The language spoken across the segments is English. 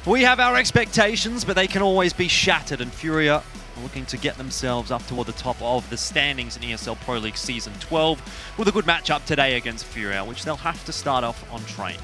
We have our expectations, but they can always be shattered, and FURIA are looking to get themselves up toward the top of the standings in ESL Pro League Season 12 with a good matchup today against FURIA, which they'll have to start off on train.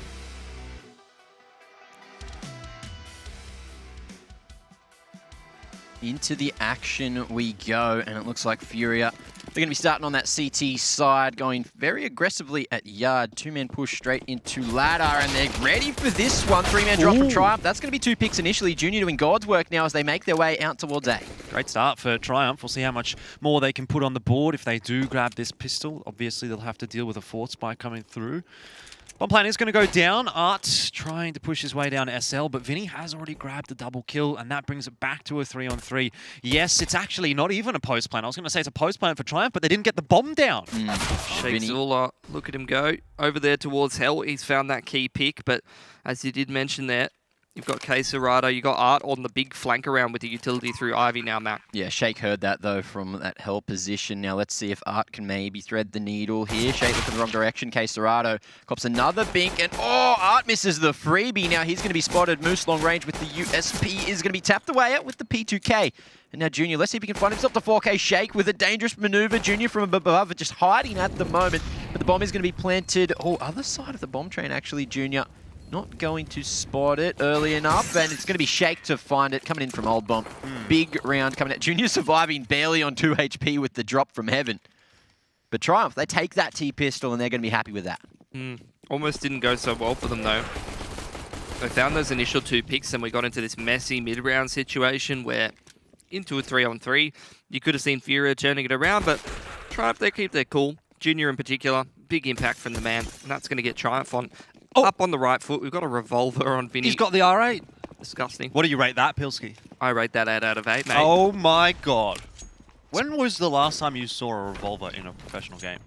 Into the action we go, and it looks like FURIA, they're going to be starting on that CT side, going very aggressively at Yard. Two-man push straight into ladder, and they're ready for this one. Three-man drop from Triumph. That's going to be 2 picks initially. Junior doing God's work now as they make their way out towards A. Great start for Triumph. We'll see how much more they can put on the board if they do grab this pistol. Obviously, they'll have to deal with a Fort Spike coming through. Bomb plan is going to go down. Art trying to push his way down SL, but Vinny has already grabbed the double kill, and that brings it back to a 3-on-3. Yes, it's actually not even a post plan. I was going to say it's a post plan for Triumph, but they didn't get the bomb down. Shakes Zula, look at him go. Over there towards Hell, he's found that key pick, but as you did mention there, you've got Quesarado, you've got Art on the big flank around with the utility through Ivy now, Mac. Yeah, Shake heard that, though, from that Hell position. Now, let's see if Art can maybe thread the needle here. Shake looking in the wrong direction. Quesarado cops another bink, and Art misses the freebie. Now, he's going to be spotted. Moose long range with the USP is going to be tapped away out with the P2K. And now Junior, let's see if he can find himself the 4K Shake with a dangerous maneuver. Junior from above, just hiding at the moment. But the bomb is going to be planted. Oh, other side of the bomb train, actually, Junior. Not going to spot it early enough, and it's going to be Shake to find it, coming in from Old Bomb. Big round coming out. Junior surviving barely on 2 HP with the drop from heaven. But Triumph, they take that T-pistol, and they're going to be happy with that. Almost didn't go so well for them, though. They found those initial 2 picks, and we got into this messy mid-round situation where into a 3-on-3, you could have seen FURIA turning it around, but Triumph, they keep their cool. Junior in particular, big impact from the man, and that's going to get Triumph on. Up on the right foot, we've got a revolver on Vinny. He's got the R8. Disgusting. What do you rate that, Pilski? I rate that 8 out of 8, mate. Oh my god. When was the last time you saw a revolver in a professional game?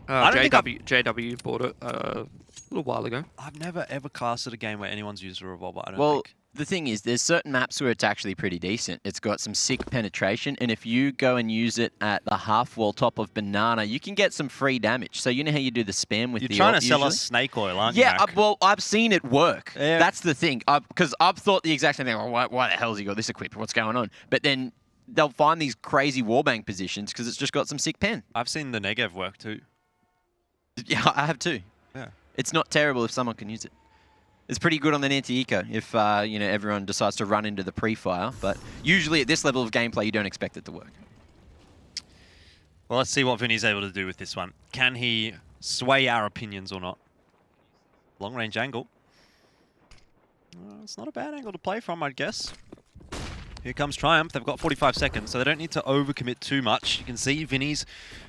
JW bought it a little while ago. I've never ever casted a game where anyone's used a revolver, I don't think. The thing is, there's certain maps where it's actually pretty decent. It's got some sick penetration, and if you go and use it at the half wall top of Banana, you can get some free damage. So you know how you do the spam with the You're trying to sell us snake oil, aren't you, Mac? Yeah, well, I've seen it work. Yeah. That's the thing. Because I've thought the exact same thing. Oh, why the hell has he got this equipped? What's going on? But then they'll find these crazy warbang positions because it's just got some sick pen. I've seen the Negev work too. Yeah, I have too. Yeah. It's not terrible if someone can use it. It's pretty good on the anti-eco if you know, everyone decides to run into the pre-fire, but usually at this level of gameplay, you don't expect it to work. Well, let's see what Vinny's able to do with this one. Can he sway our opinions or not? Long-range angle. It's not a bad angle to play from, I'd guess. Here comes Triumph. They've got 45 seconds, so they don't need to overcommit too much. You can see Vinny's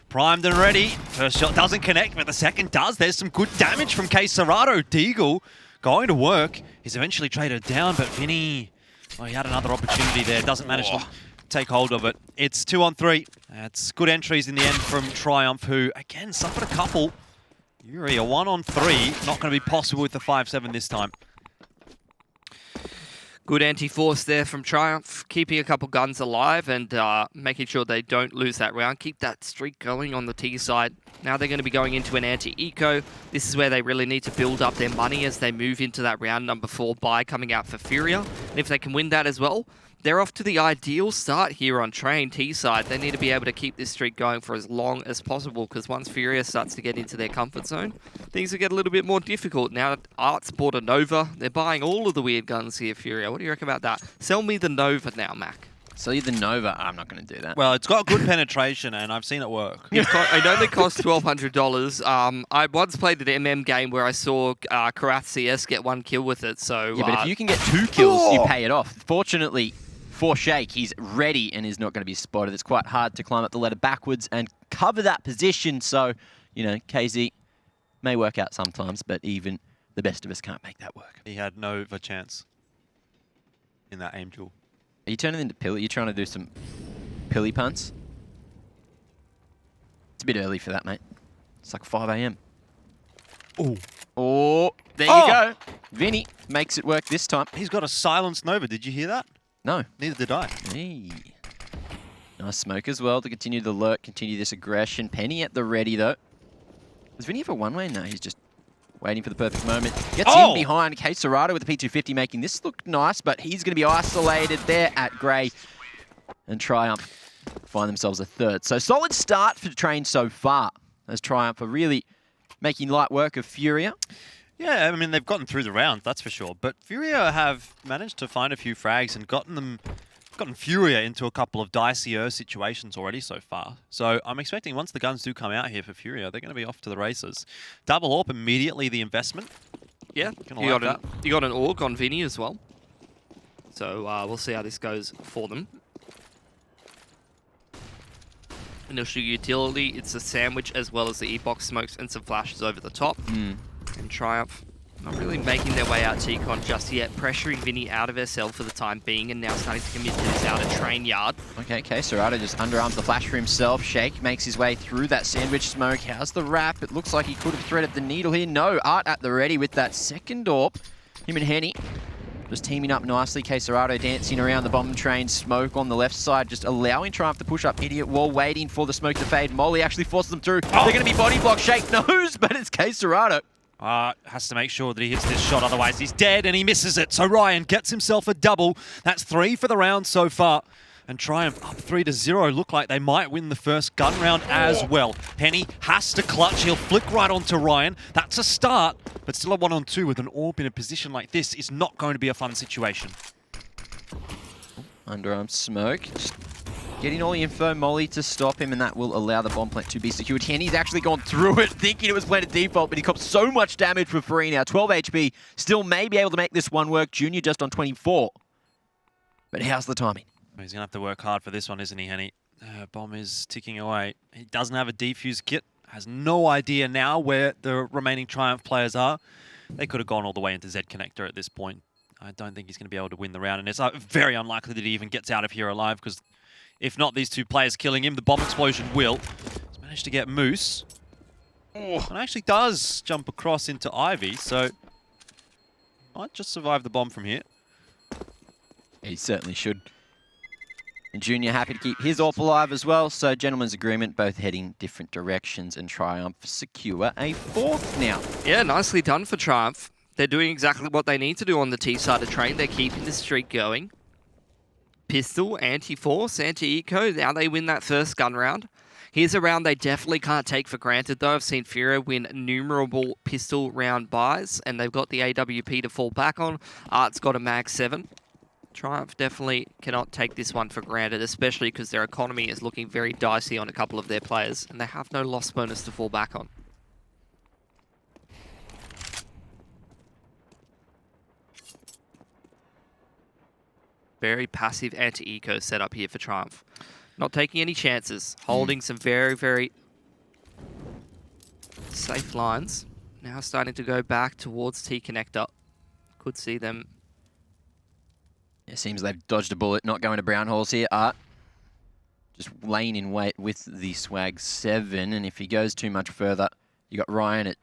primed and ready. First shot doesn't connect, but the second does. There's some good damage from Quesarado. Deagle going to work. He's eventually traded down, but Vinny, well, he had another opportunity there. Doesn't manage to take hold of it. It's 2-on-3. It's good entries in the end from Triumph, who, again, suffered a couple. Yuri, a 1-on-3. Not going to be possible with the 5-7 this time. Good anti-force there from Triumph, keeping a couple guns alive and making sure they don't lose that round. Keep that streak going on the T side. Now they're going to be going into an anti-eco. This is where they really need to build up their money as they move into that round number 4 buy coming out for FURIA. And if they can win that as well, they're off to the ideal start here on train T side. They need to be able to keep this streak going for as long as possible, because once FURIA starts to get into their comfort zone, things will get a little bit more difficult. Now Art's bought a Nova. They're buying all of the weird guns here, FURIA. What do you reckon about that? Sell me the Nova now, Mac. Sell you the Nova? I'm not going to do that. Well, it's got good penetration, and I've seen it work. It only costs $1,200. I once played an MM game where I saw Karath CS get 1 kill with it. So yeah, but if you can get 2 kills, you pay it off. Fortunately, for Shake, he's ready and is not going to be spotted. It's quite hard to climb up the ladder backwards and cover that position. So, you know, KZ may work out sometimes, but even the best of us can't make that work. He had no of a chance in that aim duel. Are you turning into Pilly? Are you trying to do some Pilly punts? It's a bit early for that, mate. It's like 5 AM. Oh, there you go. Vinny makes it work this time. He's got a silenced Nova. Did you hear that? No. Neither did I. Hey. Nice smoke as well to continue the lurk, continue this aggression. Penny at the ready, though. Does Vinny have a one-way? No, he's just Waiting for the perfect moment. Gets in behind. K Serrato with the P250 making this look nice, but he's going to be isolated there at Grey. And Triumph find themselves a third. So solid start for Train so far, as Triumph are really making light work of FURIA. Yeah, I mean, they've gotten through the round, that's for sure. But FURIA have managed to find a few frags and gotten FURIA into a couple of dicier situations already so far. So I'm expecting once the guns do come out here for FURIA, they're going to be off to the races. Double AWP immediately the investment. Yeah, you got an AUG on Vinny as well. So we'll see how this goes for them. Initial utility, it's a sandwich as well as the E-box smokes and some flashes over the top. And Triumph not really making their way out T-Con just yet, pressuring Vinny out of SL for the time being and now starting to commit to this outer train yard. Okay, Serrato just underarms the flash for himself. Shake makes his way through that sandwich smoke. How's the wrap? It looks like he could have threaded the needle here. No, Art at the ready with that second AWP. Him and Henny just teaming up nicely. K Serrato dancing around the bomb train. Smoke on the left side, just allowing Triumph to push up. Idiot wall, waiting for the smoke to fade. Molly actually forces them through. They're going to be body blocked. Shake knows, but it's K Serrato. Has to make sure that he hits this shot, otherwise he's dead, and he misses it. So Ryan gets himself a double. That's 3 for the round so far. And Triumph up 3-0. Look like they might win the first gun round as well. Penny has to clutch. He'll flick right onto Ryan. That's a start, but still a 1-on-2 with an AWP in a position like this is not going to be a fun situation. Underarm smoke. Just getting all the info, Molly to stop him, and that will allow the bomb plant to be secured. Henny's actually gone through it, thinking it was planted default, but he copped so much damage for free now. 12 HP, still may be able to make this one work. Junior just on 24. But how's the timing? He's going to have to work hard for this one, isn't he, Henny? Bomb is ticking away. He doesn't have a defuse kit, has no idea now where the remaining Triumph players are. They could have gone all the way into Z connector at this point. I don't think he's going to be able to win the round, and it's very unlikely that he even gets out of here alive, because if not these two players killing him, the bomb explosion will. He's managed to get Moose. And actually does jump across into Ivy, so might just survive the bomb from here. He certainly should. And Junior happy to keep his AWP alive as well, so gentleman's agreement, both heading different directions, and Triumph secure a fourth now. Yeah, nicely done for Triumph. They're doing exactly what they need to do on the T side of train. They're keeping the streak going. Pistol, anti-force, anti-eco. Now they win that first gun round. Here's a round they definitely can't take for granted, though. I've seen FURIA win innumerable pistol round buys, and they've got the AWP to fall back on. Art's got a Mag 7. Triumph definitely cannot take this one for granted, especially because their economy is looking very dicey on a couple of their players, and they have no loss bonus to fall back on. Very passive anti-eco setup here for Triumph. Not taking any chances, holding some very, very safe lines. Now starting to go back towards T-connector. Could see them. It seems they've dodged a bullet, not going to brown holes here. Art just laying in wait with the swag 7, and if he goes too much further, you got Ryan at,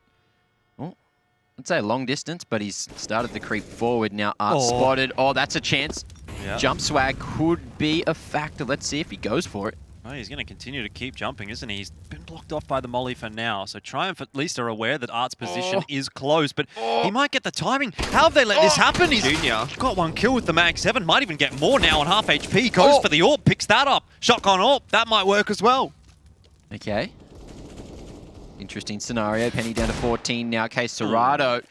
I'd say long distance, but he's started to creep forward now. Art spotted. Oh, that's a chance. Yep. Jump swag could be a factor. Let's see if he goes for it. Well, he's going to continue to keep jumping, isn't he? He's been blocked off by the molly for now. So Triumph at least are aware that Art's position is close, but he might get the timing. How have they let this happen? He's got one kill with the Mag 7. Might even get more now on half HP. Goes for the AWP, picks that up. Shotgun AWP. That might work as well. Okay. Interesting scenario. Penny down to 14 now. K Serrato.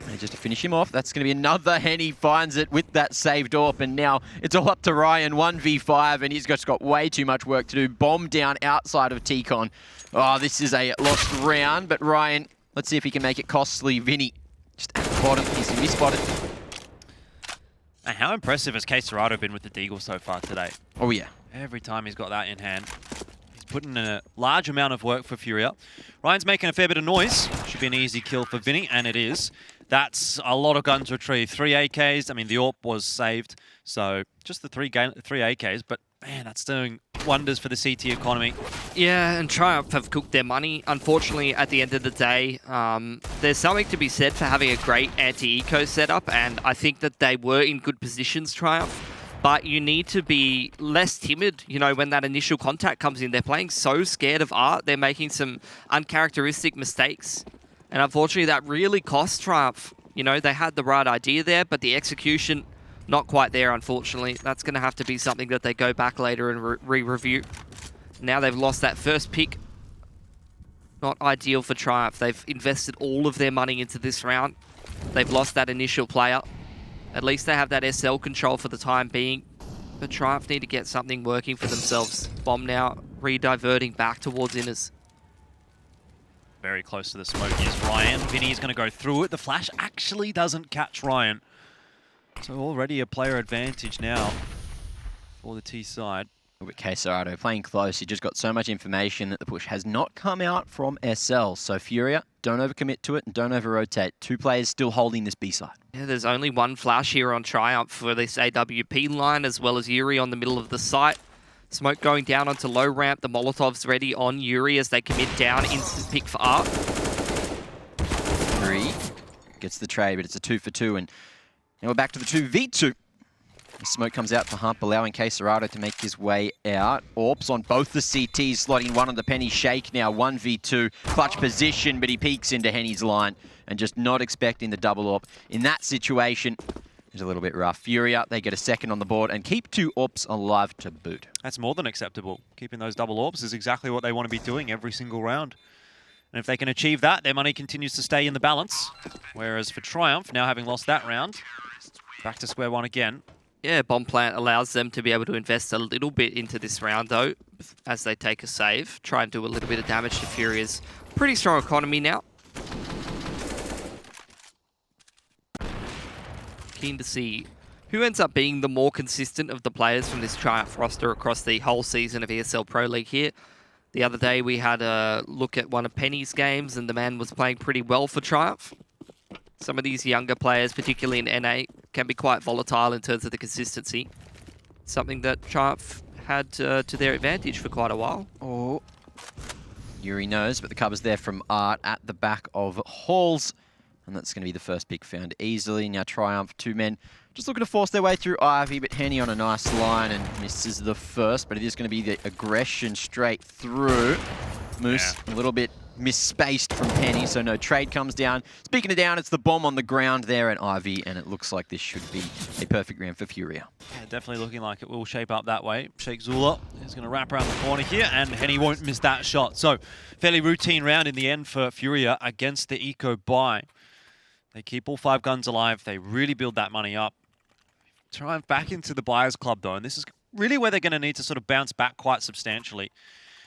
And just to finish him off, that's going to be another Henny finds it with that saved AWP, and now it's all up to Ryan, 1v5, and he's just got way too much work to do. Bomb down outside of T-Con. Oh, this is a lost round, but Ryan, let's see if he can make it costly. Vinny, just at the bottom, he's going to be spotted. And how impressive has K Serrato been with the Deagle so far today? Oh, yeah. Every time he's got that in hand, he's putting in a large amount of work for FURIA. Ryan's making a fair bit of noise. Should be an easy kill for Vinny, and it is. That's a lot of guns retrieved. 3 AKs. I mean, the AWP was saved, so just the 3 AKs. But man, that's doing wonders for the CT economy. Yeah, and Triumph have cooked their money. Unfortunately, at the end of the day, there's something to be said for having a great anti-eco setup, and I think that they were in good positions, Triumph. But you need to be less timid, you know, when that initial contact comes in. They're playing so scared of Art. They're making some uncharacteristic mistakes. And unfortunately, that really cost Triumph. You know, they had the right idea there, but the execution, not quite there, unfortunately. That's going to have to be something that they go back later and re-review. Now they've lost that first pick. Not ideal for Triumph. They've invested all of their money into this round. They've lost that initial player. At least they have that SL control for the time being. But Triumph need to get something working for themselves. Bomb now re-diverting back towards Inners. Very close to the smoke is Ryan. Vinny is going to go through it. The flash actually doesn't catch Ryan. So already a player advantage now for the T side. With Quesarado playing close, he just got so much information that the push has not come out from SL. So FURIA, don't overcommit to it and don't over-rotate. 2 players still holding this B side. Yeah, there's only one flash here on Triumph for this AWP line, as well as Yuri on the middle of the site. Smoke going down onto low ramp. The Molotov's ready on Yuri as they commit down. Instant pick for Art. 3 gets the trade, but it's a 2 for 2. And now we're back to the 2v2. The smoke comes out for Hump, allowing Quesarado to make his way out. Orps on both the CTs, slotting one on the Penny Shake now. 1v2, clutch position, but he peeks into Henny's line and just not expecting the double AWP. In that situation, it's a little bit rough. FURIA, they get a second on the board and keep 2 AWPs alive to boot. That's more than acceptable. Keeping those double AWPs is exactly what they want to be doing every single round. And if they can achieve that, their money continues to stay in the balance. Whereas for Triumph, now having lost that round, back to square one again. Yeah, Bomb Plant allows them to be able to invest a little bit into this round, though, as they take a save. Try and do a little bit of damage to FURIA's pretty strong economy now. Keen to see who ends up being the more consistent of the players from this Triumph roster across the whole season of ESL Pro League here. The other day, we had a look at one of Penny's games, and the man was playing pretty well for Triumph. Some of these younger players, particularly in NA, can be quite volatile in terms of the consistency. Something that Triumph had to their advantage for quite a while. Oh, Yuri knows, but the cover's there from Art at the back of Halls. And that's going to be the first pick found easily. Now Triumph, 2 men just looking to force their way through Ivy, but Henny on a nice line and misses the first. But it is going to be the aggression straight through. Moose, a little bit misspaced from Penny, so no trade comes down. Speaking of down, it's the bomb on the ground there at Ivy, and it looks like this should be a perfect round for FURIA. Yeah, definitely looking like it will shape up that way. Sheikh Zula is going to wrap around the corner here, and Henny won't miss that shot. So, fairly routine round in the end for FURIA against the Eco buy. They keep all 5 guns alive. They really build that money up. Triumph back into the Buyers Club, though, and this is really where they're going to need to sort of bounce back quite substantially.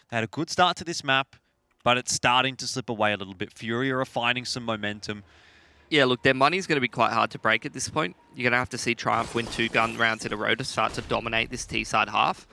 They had a good start to this map, but it's starting to slip away a little bit. FURIA are finding some momentum. Yeah, look, their money's going to be quite hard to break at this point. You're going to have to see Triumph win 2 gun rounds in a row to start to dominate this T-side half.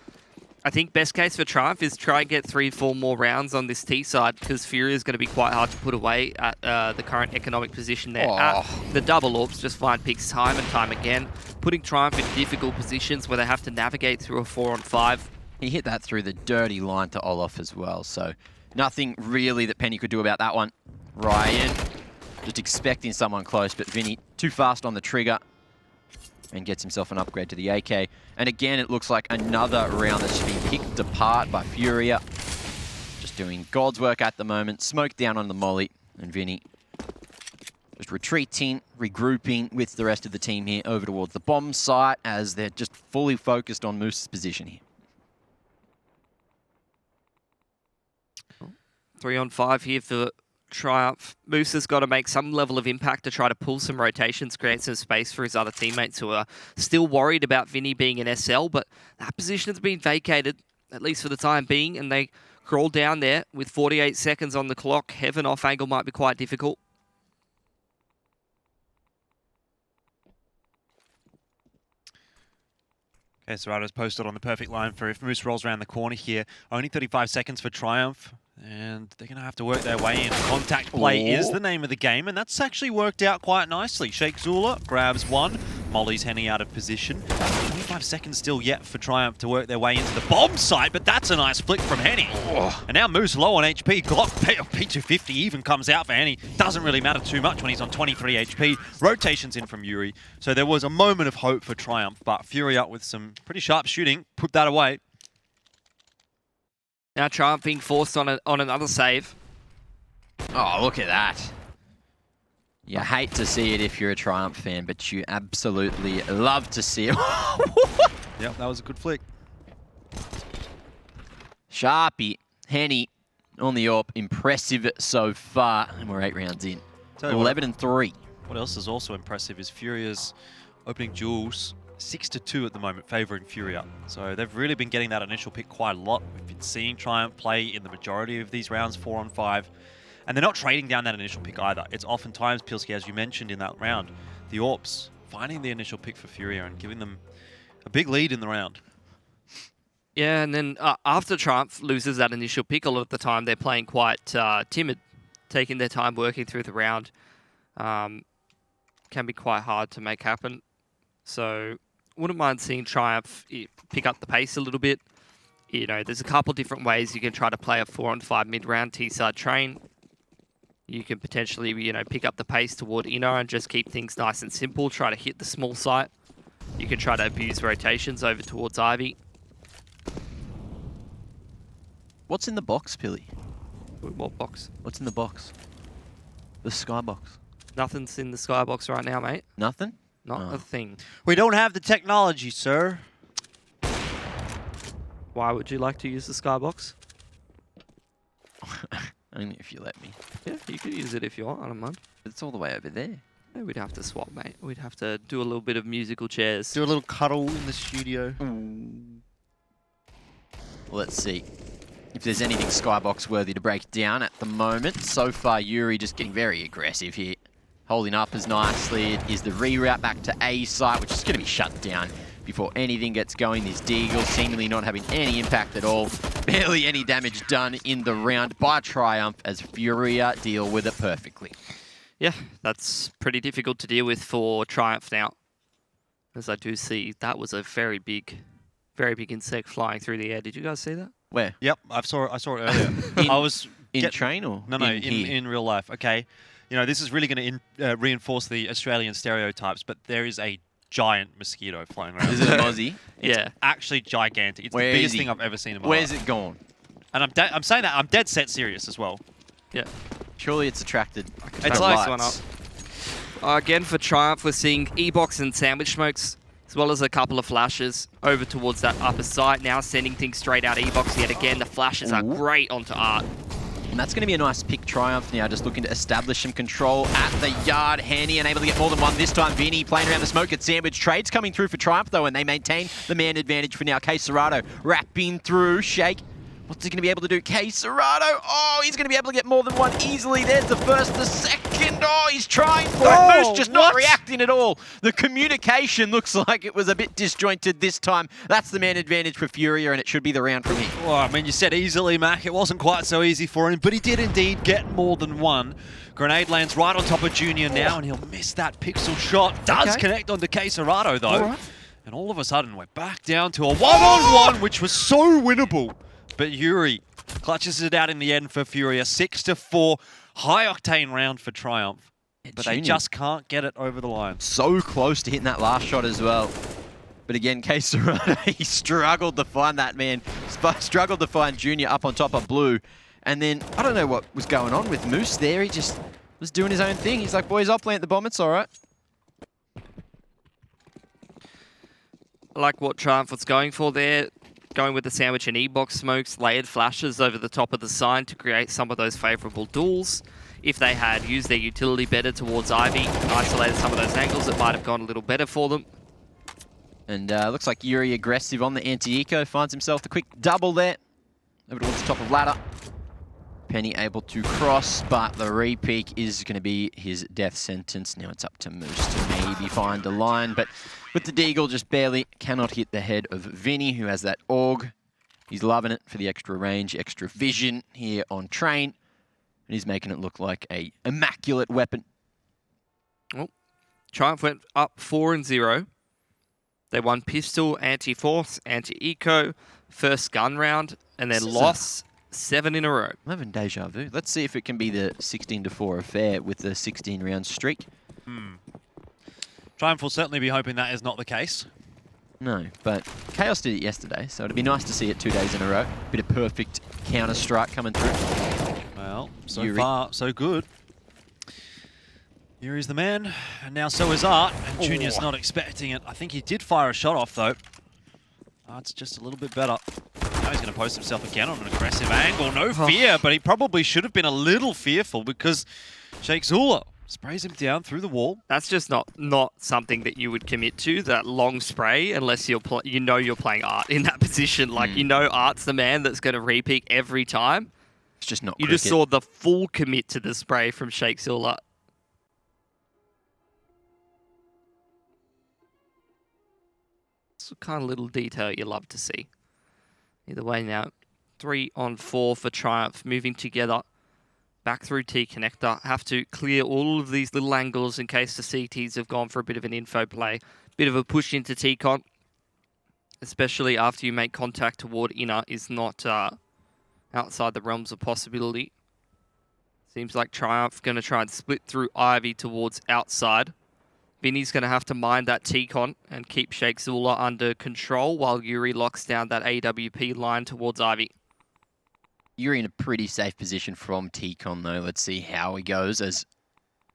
I think best case for Triumph is try and get 3-4 more rounds on this T-side, because FURIA is going to be quite hard to put away at the current economic position there. At the double AWPs just find picks time and time again, putting Triumph in difficult positions where they have to navigate through a 4-on-5. He hit that through the dirty line to Olaf as well, so nothing really that Penny could do about that one. Ryan just expecting someone close, but Vinny too fast on the trigger and gets himself an upgrade to the AK. And again, it looks like another round that's been picked apart by FURIA. Just doing God's work at the moment. Smoke down on the molly, and Vinny just retreating, regrouping with the rest of the team here over towards the bomb site as they're just fully focused on Moose's position here. 3-on-5 here for Triumph. Moose has got to make some level of impact to try to pull some rotations, create some space for his other teammates who are still worried about Vinny being an SL, but that position has been vacated, at least for the time being, and they crawl down there with 48 seconds on the clock. Heaven off angle might be quite difficult. Okay, Serado's posted on the perfect line for if Moose rolls around the corner here. Only 35 seconds for Triumph, and they're going to have to work their way in. Contact play is the name of the game, and that's actually worked out quite nicely. Sheikh Zula grabs one. Molly's Henny out of position. 25 seconds still yet for Triumph to work their way into the bomb site, but that's a nice flick from Henny. And now Moose low on HP. Glock P250 even comes out for Henny. Doesn't really matter too much when he's on 23 HP. Rotations in from Yuri. So there was a moment of hope for Triumph, but FURIA with some pretty sharp shooting put that away. Now Triumph being forced on another save. Oh, look at that. You hate to see it if you're a Triumph fan, but you absolutely love to see it. Yep, that was a good flick. Sharpie, Henny on the AWP. Impressive so far. And we're 8 rounds in. Tell you what, 11-3. What else is also impressive is FURIA's opening duels 6-2 at the moment, favouring FURIA. So they've really been getting that initial pick quite a lot. We've been seeing Triumph play in the majority of these rounds 4-on-5. And they're not trading down that initial pick either. It's oftentimes, Pilsky, as you mentioned in that round, the AWPs finding the initial pick for FURIA and giving them a big lead in the round. Yeah, and then after Triumph loses that initial pick, a lot of the time they're playing quite timid, taking their time working through the round. Can be quite hard to make happen. So wouldn't mind seeing Triumph pick up the pace a little bit. You know, there's a couple different ways you can try to play a 4-on-5 mid-round T-side train. You can potentially, you know, pick up the pace toward Inno and just keep things nice and simple. Try to hit the small site. You can try to abuse rotations over towards Ivy. What's in the box, Pilly? What box? What's in the box? The skybox. Nothing's in the skybox right now, mate. Nothing? Not a thing. We don't have the technology, sir. Why would you like to use the skybox? Only if you let me. Yeah, you could use it if you want, I don't mind. But it's all the way over there. Yeah, we'd have to swap, mate. We'd have to do a little bit of musical chairs. Do a little cuddle in the studio. Well, let's see if there's anything skybox worthy to break down at the moment. So far, Yuri just getting very aggressive here. Holding up as nicely. It is the reroute back to A site, which is going to be shut down before anything gets going. This Deagle seemingly not having any impact at all. Barely any damage done in the round by Triumph as FURIA deal with it perfectly. Yeah, that's pretty difficult to deal with for Triumph now. As I do see, that was a very big insect flying through the air. Did you guys see that? Where? Yep, I saw it earlier. I was in train or no, in real life. Okay, you know, this is really going to reinforce the Australian stereotypes, but there is a giant mosquito flying around. Is it an Aussie? Yeah, actually gigantic. It's Where the biggest is he? thing I've ever seen in my Where's life. it gone? And I'm saying that I'm dead set serious as well. yeah. Surely it's attracted. It's Like like one up. Again, for Triumph, we're seeing E-Box and Sandwich Smokes, as well as a couple of flashes over towards that upper side. Now sending things straight out E-Box yet again. The flashes are great onto Art. And that's going to be a nice pick. Triumph now just looking to establish some control at the yard. Handy and able to get more than one this time. Vinny playing around the smoke at Sandwich. Trades coming through for Triumph though, and they maintain the man advantage for now. K Serrato wrapping through. Shake. What's he going to be able to do? K Serrato. Oh, he's going to be able to get more than one easily. There's the first, the second. Oh, he's trying for it. Moose just not reacting at all. The communication looks like it was a bit disjointed this time. That's the man advantage for FURIA, and it should be the round from here. Well, I mean, you said easily, Mac. It wasn't quite so easy for him, but he did indeed get more than one. Grenade lands right on top of Junior now, and he'll miss that pixel shot. Does connect onto K Serrato, though. And all of a sudden, we're back down to a one-on-one, which was so winnable. But Yuri clutches it out in the end for FURIA. 6-4, high-octane round for Triumph. But they just can't get it over the line. So close to hitting that last shot as well. But again, K Serrato, he struggled to find that man. Struggled to find Junior up on top of Blue. And then, I don't know what was going on with Moose there. He just was doing his own thing. He's like, boys, I'll plant the bomb. It's all right. I like what Triumph was going for there. Going with the Sandwich and E-Box smokes, layered flashes over the top of the sign to create some of those favourable duels. If they had used their utility better towards Ivy and isolated some of those angles, it might have gone a little better for them. And looks like Yuri aggressive on the anti-eco. Finds himself the quick double there. Over towards the top of ladder. Penny able to cross, but the re-peek is going to be his death sentence. Now it's up to Moose to maybe find a line, but with the Deagle just barely cannot hit the head of Vinny, who has that AUG. He's loving it for the extra range, extra vision here on train. And he's making it look like a immaculate weapon. Well, Triumph went up 4-0. They won pistol, anti-force, anti-eco, first gun round, and then lost 7 in a row. I'm having deja vu. Let's see if it can be the 16-4 affair with the 16-round streak. Triumph will certainly be hoping that is not the case. No, but Chaos did it yesterday, so it'd be nice to see it 2 days in a row. Bit of perfect counter-strike coming through. Well, so Yuri. far, so good. Yuri's the man, and now so is Art. And Junior's not expecting it. I think he did fire a shot off, though. Art's just a little bit better. Now he's going to post himself again on an aggressive angle. No fear, but he probably should have been a little fearful because Sheikh Zula sprays him down through the wall. That's just not something that you would commit to, that long spray, unless you're you're playing Art in that position. Like, you know Art's the man that's going to repeat every time. It's just not You cricket. just saw the full commit to the spray from Sheikh Zula. It's the kind of little detail you love to see. Either way now, 3-on-4 for Triumph, moving together. Back through T connector. Have to clear all of these little angles in case the CTs have gone for a bit of an info play. Bit of a push into T-Con, especially after you make contact toward inner, is not outside the realms of possibility. Seems like Triumph going to try and split through Ivy towards outside. Vinny's going to have to mind that T-Con and keep Sheikh Zula under control while Yuri locks down that AWP line towards Ivy. Yuri in a pretty safe position from T-Con, though. Let's see how he goes as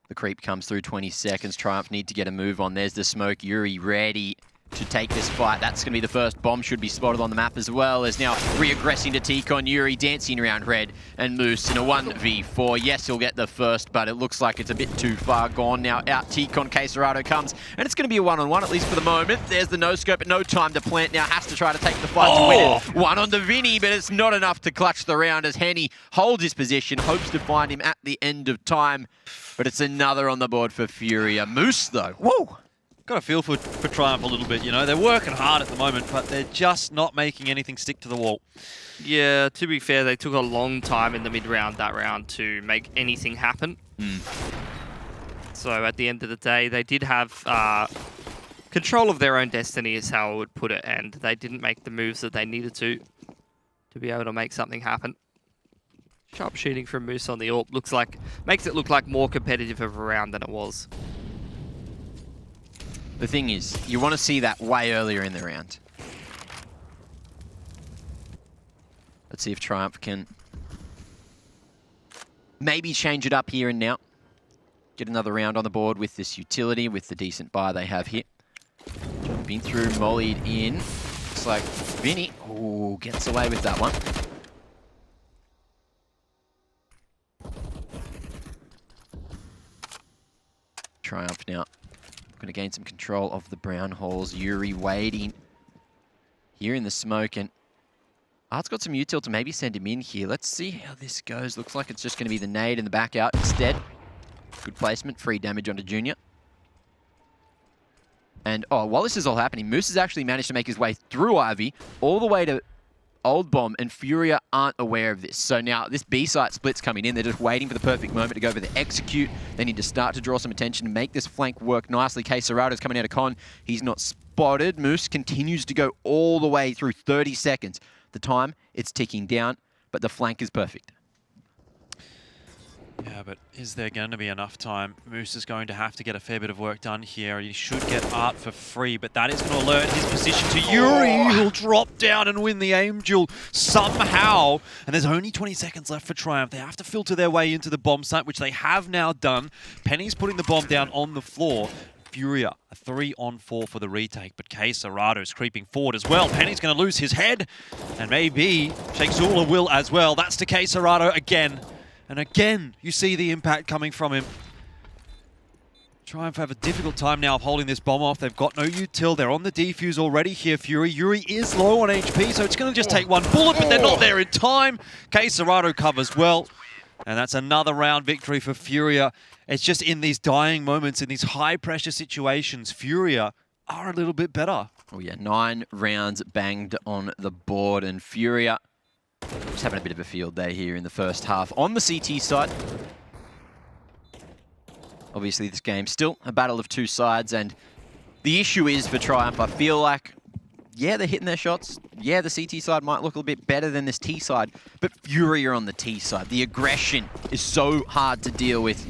the creep comes through. 20 seconds. Triumph need to get a move on. There's the smoke. Yuri ready to take this fight. That's going to be the first bomb. Should be spotted on the map as well. As now reaggressing to T-Con. Yuri dancing around Red and Moose in a 1v4. Yes, he'll get the first, but it looks like it's a bit too far gone now. Out T-Con, Quesarado comes, and it's going to be a one-on-one, at least for the moment. There's the no-scope, but no time to plant now. Has to try to take the fight to win it. One on the Vinny, but it's not enough to clutch the round as Henny holds his position, hopes to find him at the end of time. But it's another on the board for Furia. Moose, though. Whoa! Got a feel for Triumph a little bit, you know. They're working hard at the moment, but they're just not making anything stick to the wall. Yeah, to be fair, they took a long time in the mid-round, that round, to make anything happen. So at the end of the day, they did have control of their own destiny, is how I would put it, and they didn't make the moves that they needed to be able to make something happen. Sharp shooting from Moose on the AWP makes it look like more competitive of a round than it was. The thing is, you want to see that way earlier in the round. Let's see if Triumph can maybe change it up here and now. Get another round on the board with this utility, with the decent buy they have here. Jumping through, mollied in. Looks like Vinny, ooh, gets away with that one. Triumph now. Going to gain some control of the brown holes. Yuri waiting here in the smoke, and Art's got some util to maybe send him in here. Let's see how this goes. Looks like it's just going to be the nade and the back out instead. Good placement, free damage onto Junior. And while this is all happening, Moose has actually managed to make his way through Ivy all the way to Old Bomb, and Furia aren't aware of this. So now this B site split's coming in. They're just waiting for the perfect moment to go for the execute. They need to start to draw some attention and make this flank work nicely. Quesarado's coming out of con. He's not spotted. Moose continues to go all the way through 30 seconds. The time, it's ticking down, but the flank is perfect. Yeah, but is there going to be enough time? Moose is going to have to get a fair bit of work done here. He should get Art for free, but that is going to alert his position to Yuri, who'll drop down and win the aim duel somehow. And there's only 20 seconds left for Triumph. They have to filter their way into the bomb site, which they have now done. Penny's putting the bomb down on the floor. Furia, a 3-on-4 for the retake, but Quesarado's creeping forward as well. Penny's going to lose his head, and maybe Sheikh Zula will as well. That's to Quesarado again. And again, you see the impact coming from him. Triumph have a difficult time now of holding this bomb off. They've got no util. They're on the defuse already here, Fury. Yuri is low on HP, so it's going to just take one bullet, but they're not there in time. Quesarado covers well. And that's another round victory for Furia. It's just in these dying moments, in these high-pressure situations, Furia are a little bit better. Oh yeah, 9 rounds banged on the board, and Furia just having a bit of a field day here in the first half. On the CT side, obviously this game's still a battle of two sides, and the issue is for Triumph, I feel like, yeah, they're hitting their shots. Yeah, the CT side might look a little bit better than this T side, but Fury are on the T side. The aggression is so hard to deal with,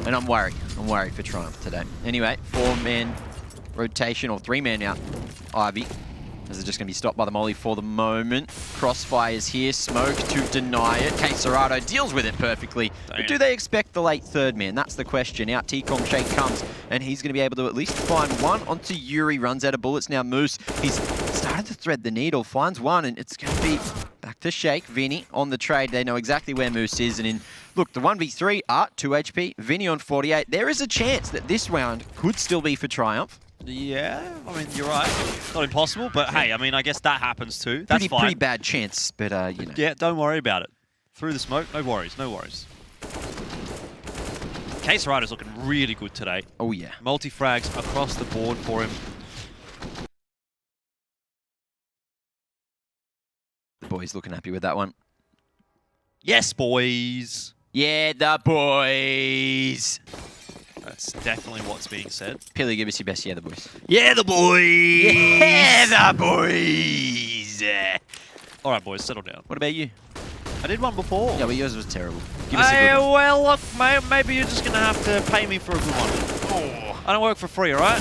and I'm worried. I'm worried for Triumph today. Anyway, 4-man rotation, or 3-man out. Ivy Is it just going to be stopped by the molly for the moment? Crossfire's here, Smoke to deny it. Caserado deals with it perfectly. But do they expect the late third man? That's the question. Out T-Com, Shake comes, and he's going to be able to at least find one onto Yuri. Runs out of bullets now. Moose, he's started to thread the needle, finds one, and it's going to be back to Shake. Vinny on the trade. They know exactly where Moose is, and in, look, the 1v3, Art, 2 HP, Vinny on 48. There is a chance that this round could still be for Triumph. Yeah, I mean, you're right. Not impossible, but hey, I mean, I guess that happens too. That's fine. Pretty bad chance, but, you know. Yeah, don't worry about it. Through the smoke, no worries, no worries. Case Rider's looking really good today. Oh, yeah. Multi-frags across the board for him. The boys looking happy with that one. Yes, boys. Yeah, the boys. That's definitely what's being said. Pilly, give us your best. Yeah, the boys. Yeah, the boys. Yeah, the boys. All right, boys, settle down. What about you? I did one before. Yeah, well, yours was terrible. Give us a good one. Well, look, maybe you're just going to have to pay me for a good one. Oh, I don't work for free, all right?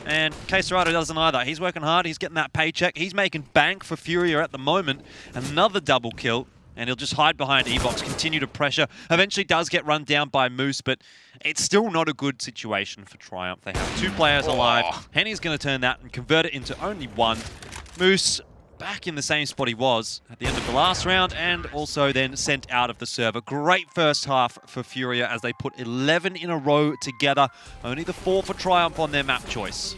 And Caserado doesn't either. He's working hard. He's getting that paycheck. He's making bank for FURIA at the moment. Another double kill. And he'll just hide behind E-Box, continue to pressure. Eventually does get run down by Moose, but it's still not a good situation for Triumph. They have 2 players alive. Henny's going to turn that and convert it into only 1. Moose back in the same spot he was at the end of the last round, and also then sent out of the server. Great first half for FURIA as they put 11 in a row together. Only the 4 for Triumph on their map choice.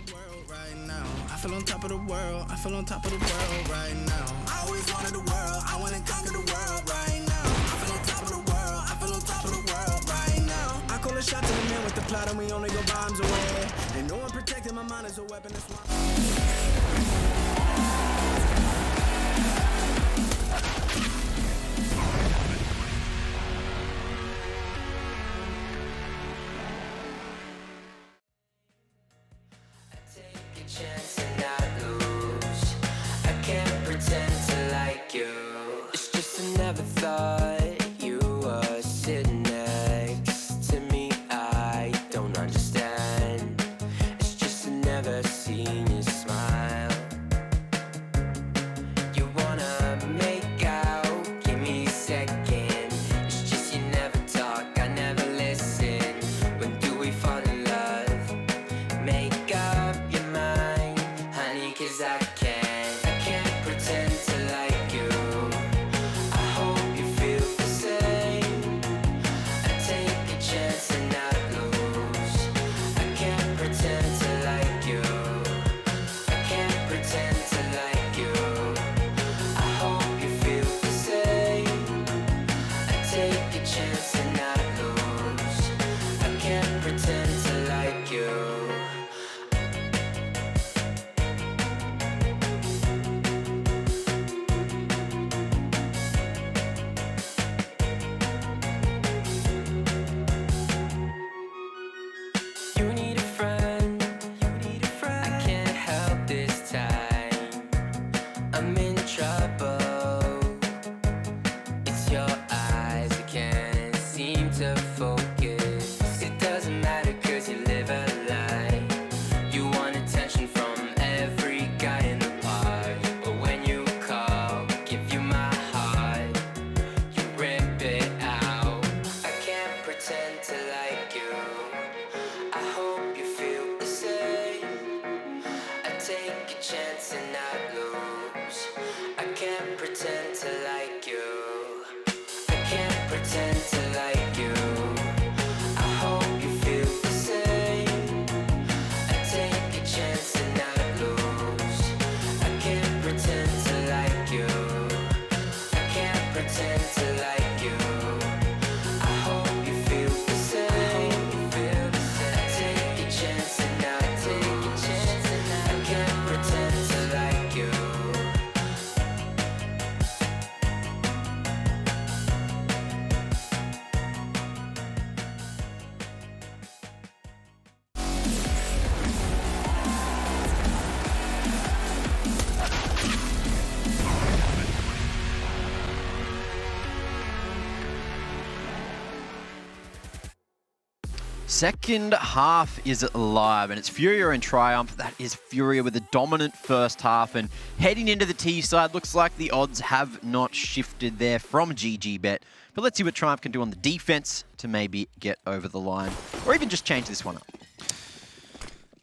I feel on top of the world. I feel on top of the world right now. I always wanted the world. I want to conquer the world right now. I feel on top of the world. I feel on top of the world right now. I call a shot to the man with the plot and we only go bombs away. And no one protecting my mind as a weapon. That's why. Never thought you were sitting next to me. I don't understand. It's just I never seen you smile. You wanna make out, give me a second. It's just you never talk, I never listen. When do we fall in love? Make up your mind, honey, 'cause I can't pretend to like you. second half is live, and it's FURIA and Triumph. That is FURIA with a dominant first half, and heading into the T side, looks like the odds have not shifted there from GG Bet. But let's see what Triumph can do on the defense to maybe get over the line, or even just change this one up.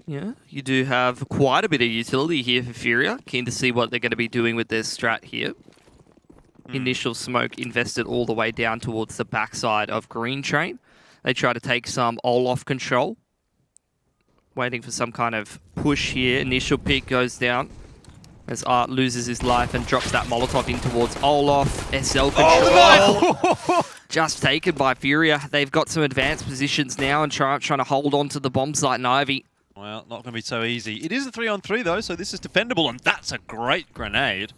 Yeah, you do have quite a bit of utility here for FURIA. Keen to see what they're going to be doing with their strat here. Initial smoke invested all the way down towards the backside of Green Train. They try to take some Olaf control. Waiting for some kind of push here. Initial pick goes down as Art loses his life and drops that Molotov in towards Olaf. SL control. Just taken by FURIA. They've got some advanced positions now and trying to hold on to the bomb site and Ivy. Well, not going to be so easy. It is a 3-on-3 though, so this is defendable, and that's a great grenade.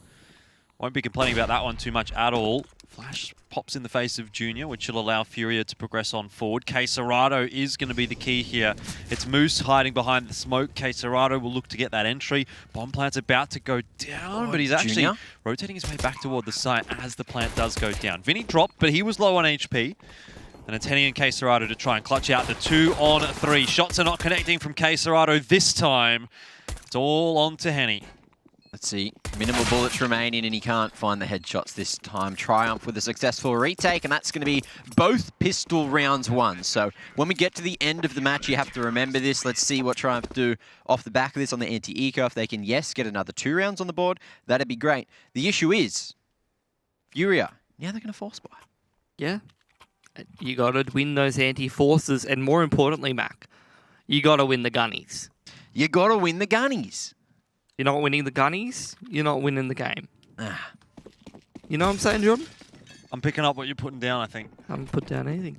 Won't be complaining about that one too much at all. Flash pops in the face of Junior, which will allow FURIA to progress on forward. Quesarado is going to be the key here. It's Moose hiding behind the smoke. Quesarado will look to get that entry. Bomb plant's about to go down, but he's actually Junior rotating his way back toward the site as the plant does go down. Vinny dropped, but he was low on HP. And it's Henny and Quesarado to try and clutch out the 2-on-3. Shots are not connecting from Quesarado this time. It's all on to Henny. Let's see, minimal bullets remaining, and he can't find the headshots this time. Triumph with a successful retake, and that's going to be both pistol rounds won. So when we get to the end of the match, you have to remember this. Let's see what Triumph do off the back of this on the anti-eco. If they can, yes, get another 2 rounds on the board, that'd be great. The issue is, FURIA, now they're going to force buy. Yeah. You got to win those anti-forces, and more importantly, Mac, you got to win the gunnies. You got to win the gunnies. You're not winning the gunnies, you're not winning the game. Ah. You know what I'm saying, Jordan? I'm picking up what you're putting down, I think. I haven't put down anything.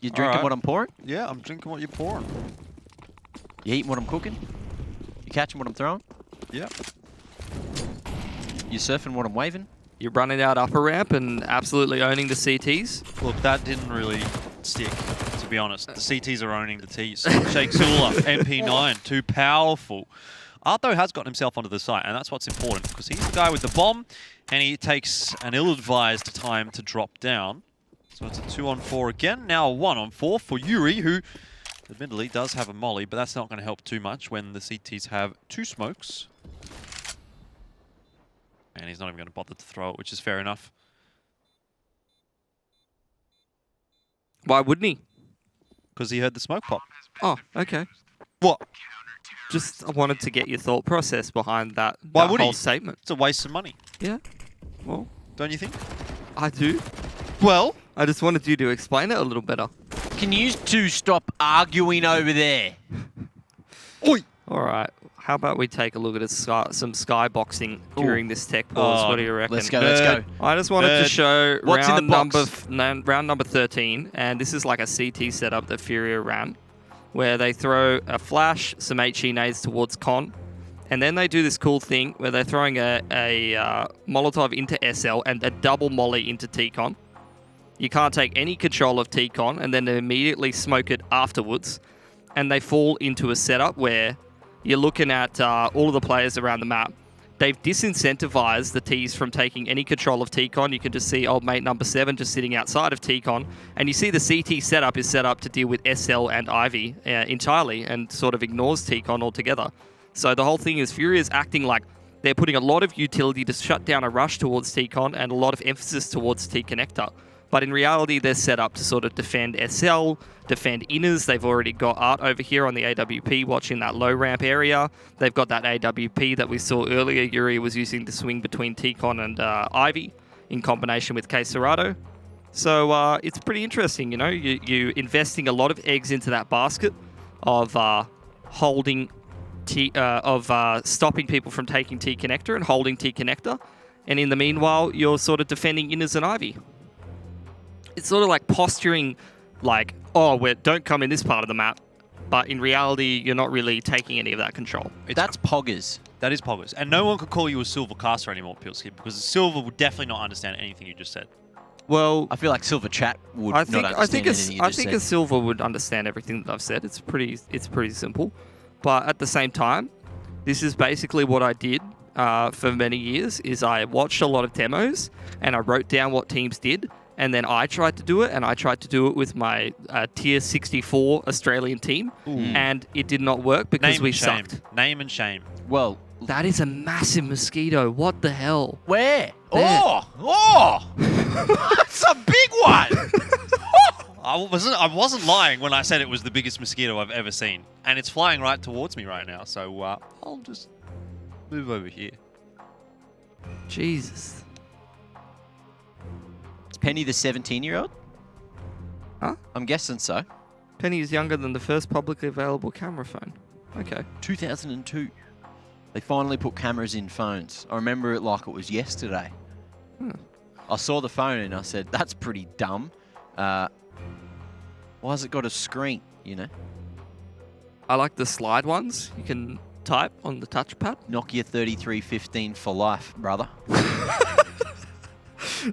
You drinking right. what I'm pouring? Yeah, I'm drinking what you're pouring. You eating what I'm cooking? You catching what I'm throwing? Yeah. You surfing what I'm waving? You're running out upper ramp and absolutely owning the CTs. Look, that didn't really stick, to be honest. The CTs are owning the Ts. Shake Zula, MP9, too powerful. Art, though, has gotten himself onto the site, and that's what's important, because he's the guy with the bomb, and he takes an ill-advised time to drop down. So it's a 2-on-4 again, now a 1-on-4 for Yuri, who admittedly does have a molly, but that's not going to help too much when the CTs have 2 smokes. And he's not even going to bother to throw it, which is fair enough. Why wouldn't he? Because he heard the smoke pop. Oh, okay. What? Just I wanted to get your thought process behind that, Why that would whole he? statement. It's a waste of money, Yeah. Well, don't you think? I do. Well, I just wanted you to explain it a little better. Can you two stop arguing over there? oi! All right. How about we take a look at some skyboxing during this tech pause? Oh, What do you reckon? Let's go, let's go. I just wanted to show What's in round the number round number 13, and this is like a CT setup that FURIA ran, where they throw a flash, some HE nades towards Con, and then they do this cool thing where they're throwing a Molotov into SL and a double molly into T-Con. You can't take any control of T-Con, and then they immediately smoke it afterwards, and they fall into a setup where you're looking at all of the players around the map. They've disincentivized the Ts from taking any control of T-Con. You can just see old mate number 7 just sitting outside of T-Con. And you see the CT setup is set up to deal with SL and Ivy entirely and sort of ignores T-Con altogether. So the whole thing is FURIA's acting like they're putting a lot of utility to shut down a rush towards T-Con and a lot of emphasis towards T-Connector. But in reality, they're set up to sort of defend SL, defend inners. They've already got Art over here on the AWP watching that low ramp area. They've got that AWP that we saw earlier. Yuri was using the swing between T-Con and Ivy in combination with Quesarado. So it's pretty interesting, you know. You investing a lot of eggs into that basket of stopping people from taking T-Connector and holding T-Connector. And in the meanwhile, you're sort of defending inners and Ivy. It's sort of like posturing like, oh, don't come in this part of the map. But in reality, you're not really taking any of that control. That's poggers. That is poggers. And no one could call you a silver caster anymore, Pilski, because a silver would definitely not understand anything you just said. Well, I feel like Silver Chat would not understand anything you just said. I think a silver would understand everything that I've said. It's pretty simple. But at the same time, this is basically what I did for many years, is I watched a lot of demos and I wrote down what teams did. And then I tried to do it, and I tried to do it with my tier 64 Australian team, and it did not work because we sucked. Name and shame. Well, That is a massive mosquito. What the hell? where? There. Oh! That's a big one! I wasn't lying when I said it was the biggest mosquito I've ever seen. And it's flying right towards me right now, so I'll just move over here. Jesus. Is Penny the 17-year-old? Huh? I'm guessing so. Penny is younger than the first publicly available camera phone. Okay. 2002. They finally put cameras in phones. I remember it like it was yesterday. I saw the phone and I said, that's pretty dumb. Why has it got a screen, you know? I like the slide ones. You can type on the touchpad. Nokia 3315 for life, brother.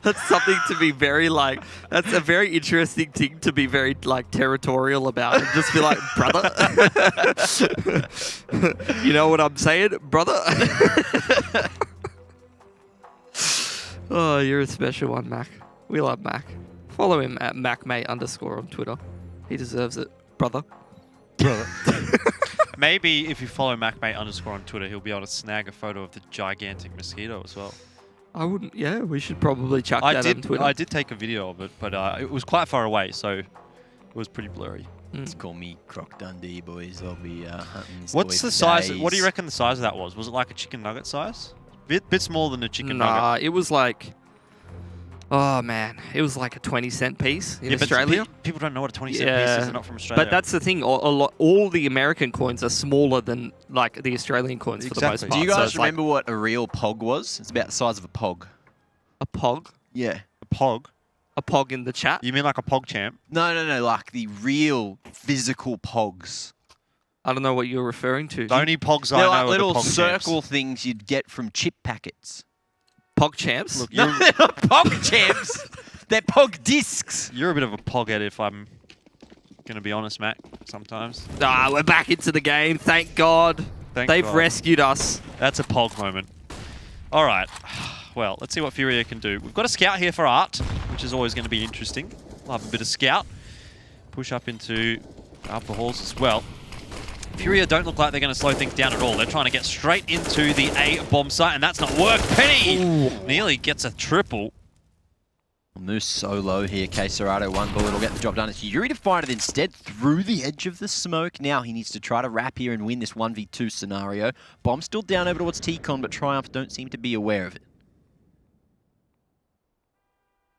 That's something to be very like. That's a very interesting thing to be very like territorial about and just be like, brother. You know what I'm saying, brother? Oh, you're a special one, Mac. We love Mac. Follow him at MacMate_ on Twitter. He deserves it, brother. Maybe if you follow MacMate_ on Twitter, he'll be able to snag a photo of the gigantic mosquito as well. I wouldn't. Yeah, we should probably chuck that on Twitter. I did take a video of it, but it was quite far away, so it was pretty blurry. Just call me Croc Dundee, boys. I'll be hunting this What's boy the for size? days. What do you reckon the size of that was? Was it like a chicken nugget size? Bit smaller than a chicken Nah, nugget. it was like. Oh man, it was like a 20-cent piece in Yeah, but Australia. people don't know what a 20-cent piece is. Yeah. They're not from Australia. But that's the thing. All the American coins are smaller than like the Australian coins for the most Exactly. part. Do you So guys it's like remember what a real pog was? It's about the size of a pog. a pog? Yeah. a pog. A pog in the chat? You mean like a pog champ? No, like the real physical pogs. I don't know what you're referring to. The only pogs I They're know like are little the pog circle champs. things you'd get from chip packets. Pog champs? Look, No, they're not pog champs. They're pog discs. You're a bit of a pog head if I'm going to be honest, Matt, sometimes. We're back into the game. Thank God. Thank They've God. rescued us. That's a pog moment. All right. Well, let's see what FURIA can do. We've got a scout here for Art, which is always going to be interesting. We'll have a bit of scout. Push up into upper halls as well. FURIA don't look like they're going to slow things down at all. They're trying to get straight into the A bomb site, and that's not worked. Penny nearly gets a triple. Moose so low here. Quesarado, one bullet will get the job done. It's Yuri to find it instead through the edge of the smoke. Now he needs to try to wrap here and win this 1v2 scenario. Bomb still down over towards T-Con, but Triumph don't seem to be aware of it.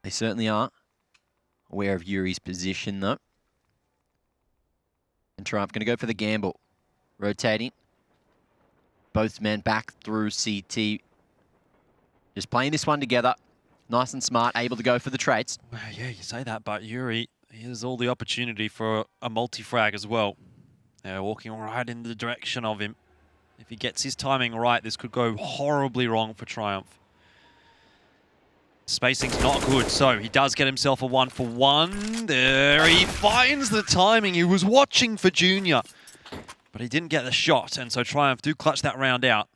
They certainly aren't aware of Yuri's position, though. And Triumph going to go for the gamble. Rotating. Both men back through CT. Just playing this one together. Nice and smart, able to go for the trades. Well, yeah, you say that, but Yuri, he has all the opportunity for a multi-frag as well. They're walking right in the direction of him. If he gets his timing right, this could go horribly wrong for Triumph. Spacing's not good, so he does get himself a 1-for-1. There he finds the timing. He was watching for Junior, but he didn't get the shot, and so Triumph do clutch that round out.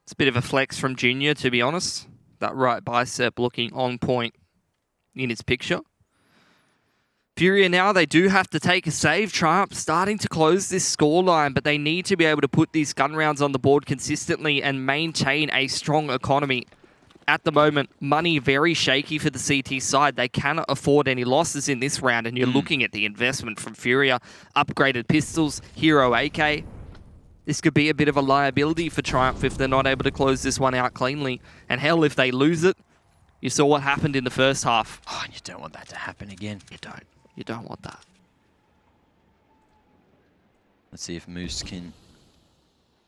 It's a bit of a flex from Junior, to be honest. That right bicep looking on point in his picture. FURIA now, they do have to take a save. Triumph starting to close this scoreline, but they need to be able to put these gun rounds on the board consistently and maintain a strong economy. At the moment, money very shaky for the CT side. They cannot afford any losses in this round, and you're looking at the investment from FURIA. Upgraded pistols, Hero AK. This could be a bit of a liability for Triumph if they're not able to close this one out cleanly. And hell, if they lose it, you saw what happened in the first half. Oh, and you don't want that to happen again. You don't. You don't want that. Let's see if Moose can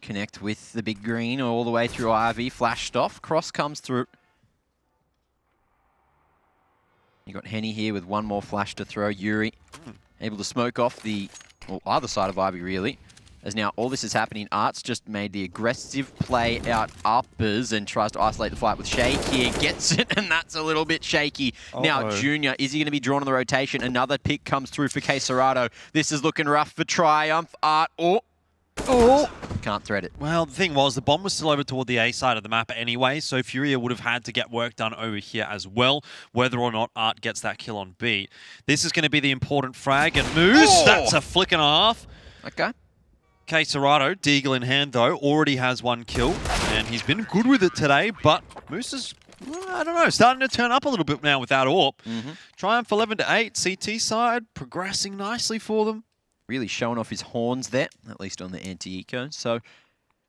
connect with the big green all the way through IV. Flashed off. Cross comes through. You got Henny here with one more flash to throw. Yuri able to smoke off the either side of Ivy, really. As now all this is happening, Art's just made the aggressive play out uppers and tries to isolate the fight with Shaky and gets it, and that's a little bit shaky. Now, Junior, is he going to be drawn on the rotation? Another pick comes through for Quesarado. This is looking rough for Triumph. Art, can't thread it. Well, the thing was, the bomb was still over toward the A side of the map anyway, so FURIA would have had to get work done over here as well, whether or not Art gets that kill on B. This is going to be the important frag, and Moose, that's a flick and a half. Okay. Okay, Serato, Deagle in hand though, already has 1 kill, and he's been good with it today, but Moose is, well, I don't know, starting to turn up a little bit now with that AWP. Triumph 11-8, CT side, progressing nicely for them. Really showing off his horns there, at least on the anti-eco. So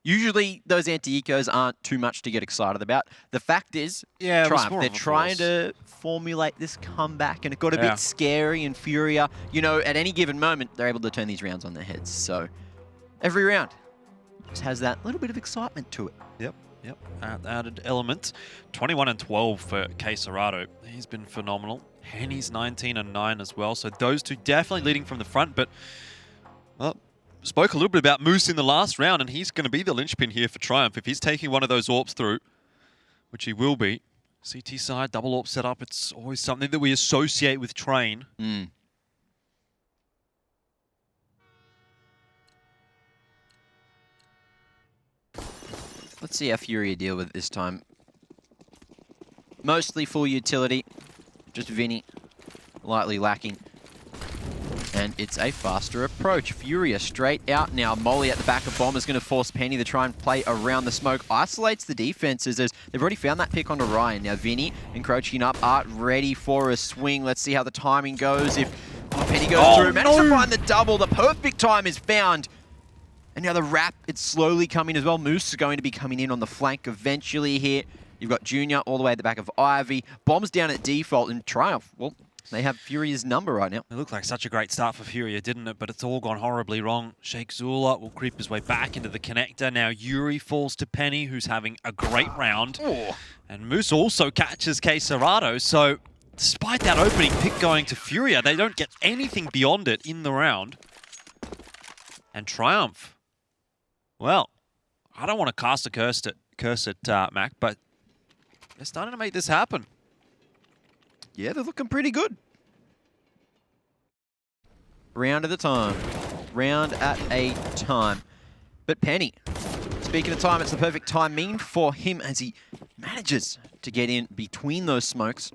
usually those anti-ecos aren't too much to get excited about. The fact is, Yeah, Triumph, they're trying to formulate this comeback, and it got a bit scary, and FURIA, you know, at any given moment, they're able to turn these rounds on their heads. So every round just has that little bit of excitement to it. Yep, added element. 21-12 for K Serato. He's been phenomenal. Henny's 19-9 as well. So those two definitely leading from the front, but well, spoke a little bit about Moose in the last round, and he's going to be the linchpin here for Triumph. If he's taking one of those AWPs through, which he will be, CT side, double AWP setup, it's always something that we associate with Train. Let's see how FURIA deal with it this time. Mostly full utility, just Vinny, lightly lacking. And it's a faster approach. FURIA straight out now. Molly at the back of bomb is going to force Penny to try and play around the smoke. Isolates the defenses as they've already found that pick onto Ryan. Now Vinny encroaching up. Art ready for a swing. Let's see how the timing goes. If Penny goes through, managed to find the double. The perfect time is found. And now the wrap, it's slowly coming as well. Moose is going to be coming in on the flank eventually here. You've got Junior all the way at the back of Ivy. Bomb's down at default, and Triumph, well, they have FURIA's number right now. It looked like such a great start for FURIA, didn't it? But it's all gone horribly wrong. Sheikh Zula will creep his way back into the connector. Now Yuri falls to Penny, who's having a great round. And Moose also catches K Serato. So despite that opening pick going to FURIA, they don't get anything beyond it in the round. And Triumph, well, I don't want to cast a curse at Mac, but they're starting to make this happen. Yeah, they're looking pretty good. Round at a time. Round at a time. But Penny, speaking of time, it's the perfect timing for him as he manages to get in between those smokes,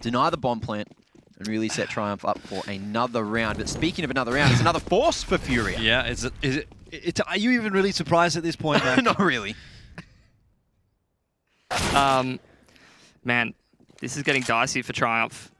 deny the bomb plant, and really set Triumph up for another round. But speaking of another round, it's another force for FURIA. Yeah, are you even really surprised at this point, Mac? Not really. Man, this is getting dicey for Triumph.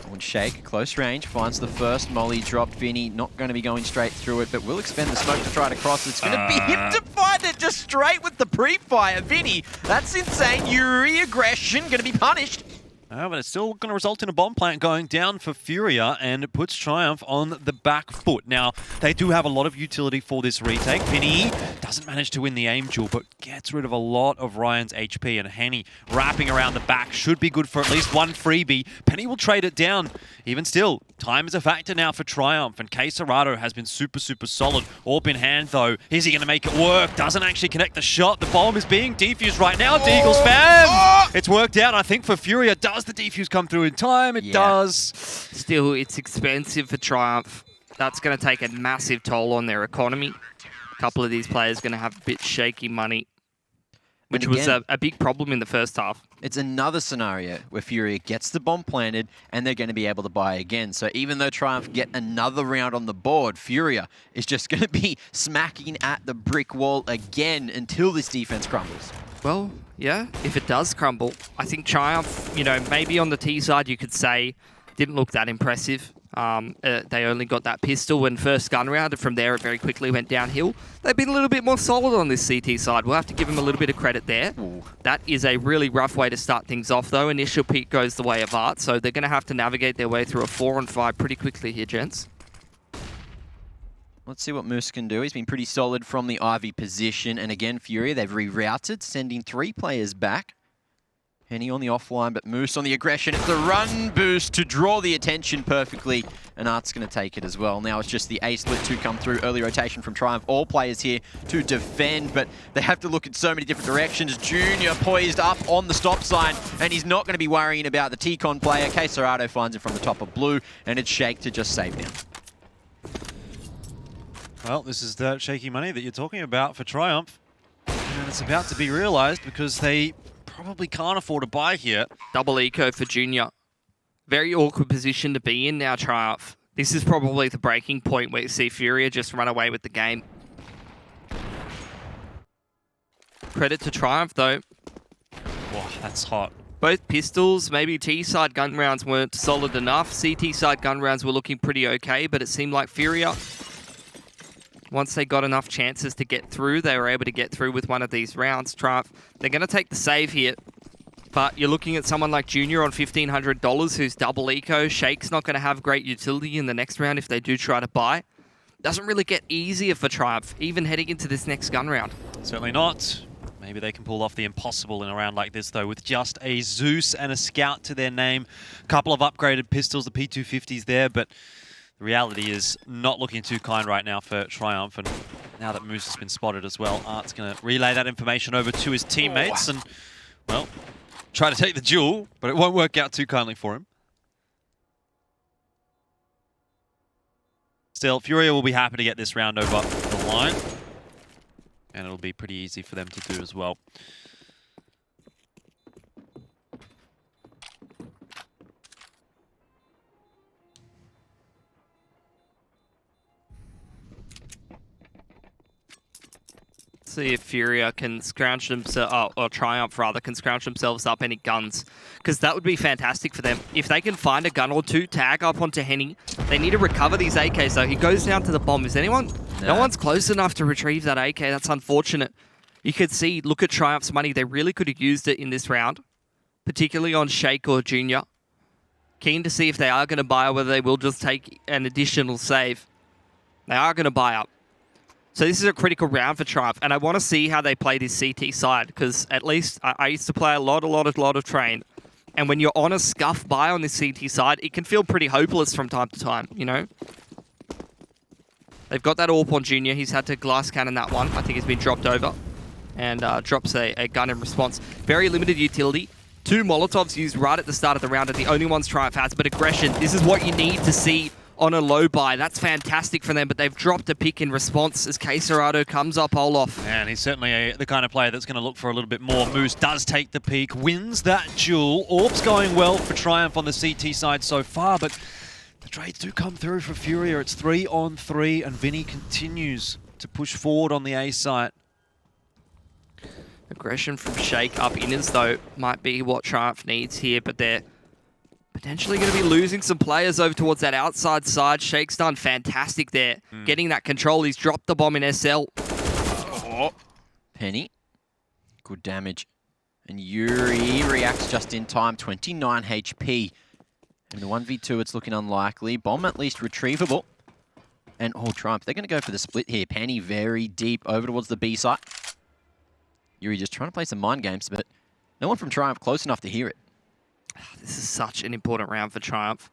When Shake, close range, finds the first molly drop. Vinny not going to be going straight through it, but will expend the smoke to try to cross. It's going to be him to find it just straight with the pre-fire. Vinny, that's insane. Yuri aggression, going to be punished. But it's still going to result in a bomb plant going down for FURIA, and it puts Triumph on the back foot. Now, they do have a lot of utility for this retake. Vinny doesn't manage to win the aim duel, but gets rid of a lot of Ryan's HP, and Henny wrapping around the back should be good for at least one freebie. Penny will trade it down. Even still, time is a factor now for Triumph, and K Serato has been super, super solid. AWP in hand, though. Is he going to make it work? Doesn't actually connect the shot. The bomb is being defused right now. Deagle's spam! It's worked out, I think, for FURIA. Does the defuse come through in time? It does. Still, it's expensive for Triumph. That's going to take a massive toll on their economy. A couple of these players going to have a bit shaky money, which was a big problem in the first half. It's another scenario where FURIA gets the bomb planted and they're going to be able to buy again. So even though Triumph get another round on the board, FURIA is just going to be smacking at the brick wall again until this defense crumbles. Well, yeah, if it does crumble, I think Triumph, you know, maybe on the T side you could say didn't look that impressive. They only got that pistol in first gun round, and from there it very quickly went downhill. They've been a little bit more solid on this CT side. We'll have to give them a little bit of credit there. That is a really rough way to start things off, though. Initial peak goes the way of Art, so they're going to have to navigate their way through a 4-on-5 pretty quickly here, gents. Let's see what Moose can do. He's been pretty solid from the Ivy position. And again, FURIA, they've rerouted, sending 3 players back. Penny on the offline, but Moose on the aggression. It's the run boost to draw the attention perfectly. And Art's going to take it as well. Now it's just the A-split to come through. Early rotation from Triumph. All players here to defend, but they have to look in so many different directions. Junior poised up on the stop sign, and he's not going to be worrying about the T-Con player. K Serato finds him from the top of blue, and it's Shake to just save them. Well, this is the shaky money that you're talking about for Triumph. And it's about to be realized because they probably can't afford to buy here. Double eco for Junior. Very awkward position to be in now, Triumph. This is probably the breaking point where you see FURIA just run away with the game. Credit to Triumph, though. Wow, that's hot. Both pistols, maybe T-side gun rounds weren't solid enough. CT side gun rounds were looking pretty okay, but it seemed like FURIA, once they got enough chances to get through, they were able to get through with one of these rounds. Triumph, they're going to take the save here. But you're looking at someone like Junior on $1,500 who's double eco. Shake's not going to have great utility in the next round if they do try to buy. Doesn't really get easier for Triumph, even heading into this next gun round. Certainly not. Maybe they can pull off the impossible in a round like this, though, with just a Zeus and a Scout to their name. A couple of upgraded pistols, the P250s there, but the reality is not looking too kind right now for Triumph. And now that Moose has been spotted as well, Art's going to relay that information over to his teammates and, well, try to take the duel, but it won't work out too kindly for him. Still, FURIA will be happy to get this round over the line. And it'll be pretty easy for them to do as well. See if FURIA can scrounge themselves, or Triumph rather, can scrounge themselves up any guns. Because that would be fantastic for them. If they can find a gun or two, tag up onto Henny. They need to recover these AKs though. He goes down to the bomb. Is anyone? No one's close enough to retrieve that AK. That's unfortunate. You could see, look at Triumph's money. They really could have used it in this round. Particularly on Shake or Junior. Keen to see if they are going to buy or whether they will just take an additional save. They are going to buy up. So this is a critical round for Triumph, and I want to see how they play this CT side, because at least I used to play a lot of Train, and when you're on a scuff buy on this CT side, it can feel pretty hopeless from time to time, you know? They've got that AWP on Junior. He's had to glass cannon that one. I think he's been dropped over, and drops a gun in response. Very limited utility. 2 Molotovs used right at the start of the round are the only ones Triumph has, but aggression, this is what you need to see on a low buy. That's fantastic for them, but they've dropped a pick in response as Caserado comes up Olaf. And he's certainly the kind of player that's going to look for a little bit more. Moose does take the peak, wins that duel. AWP's going well for Triumph on the CT side so far, but the trades do come through for FURIA. It's 3-on-3, and Vinny continues to push forward on the A site. Aggression from Shake up inners, though, might be what Triumph needs here, but they're potentially going to be losing some players over towards that outside side. Shake's done fantastic there. Getting that control. He's dropped the bomb in SL. Penny. Good damage. And Yuri reacts just in time. 29 HP. In the 1v2, it's looking unlikely. Bomb at least retrievable. And, Triumph, they're going to go for the split here. Penny very deep over towards the B site. Yuri just trying to play some mind games, but no one from Triumph close enough to hear it. This is such an important round for Triumph.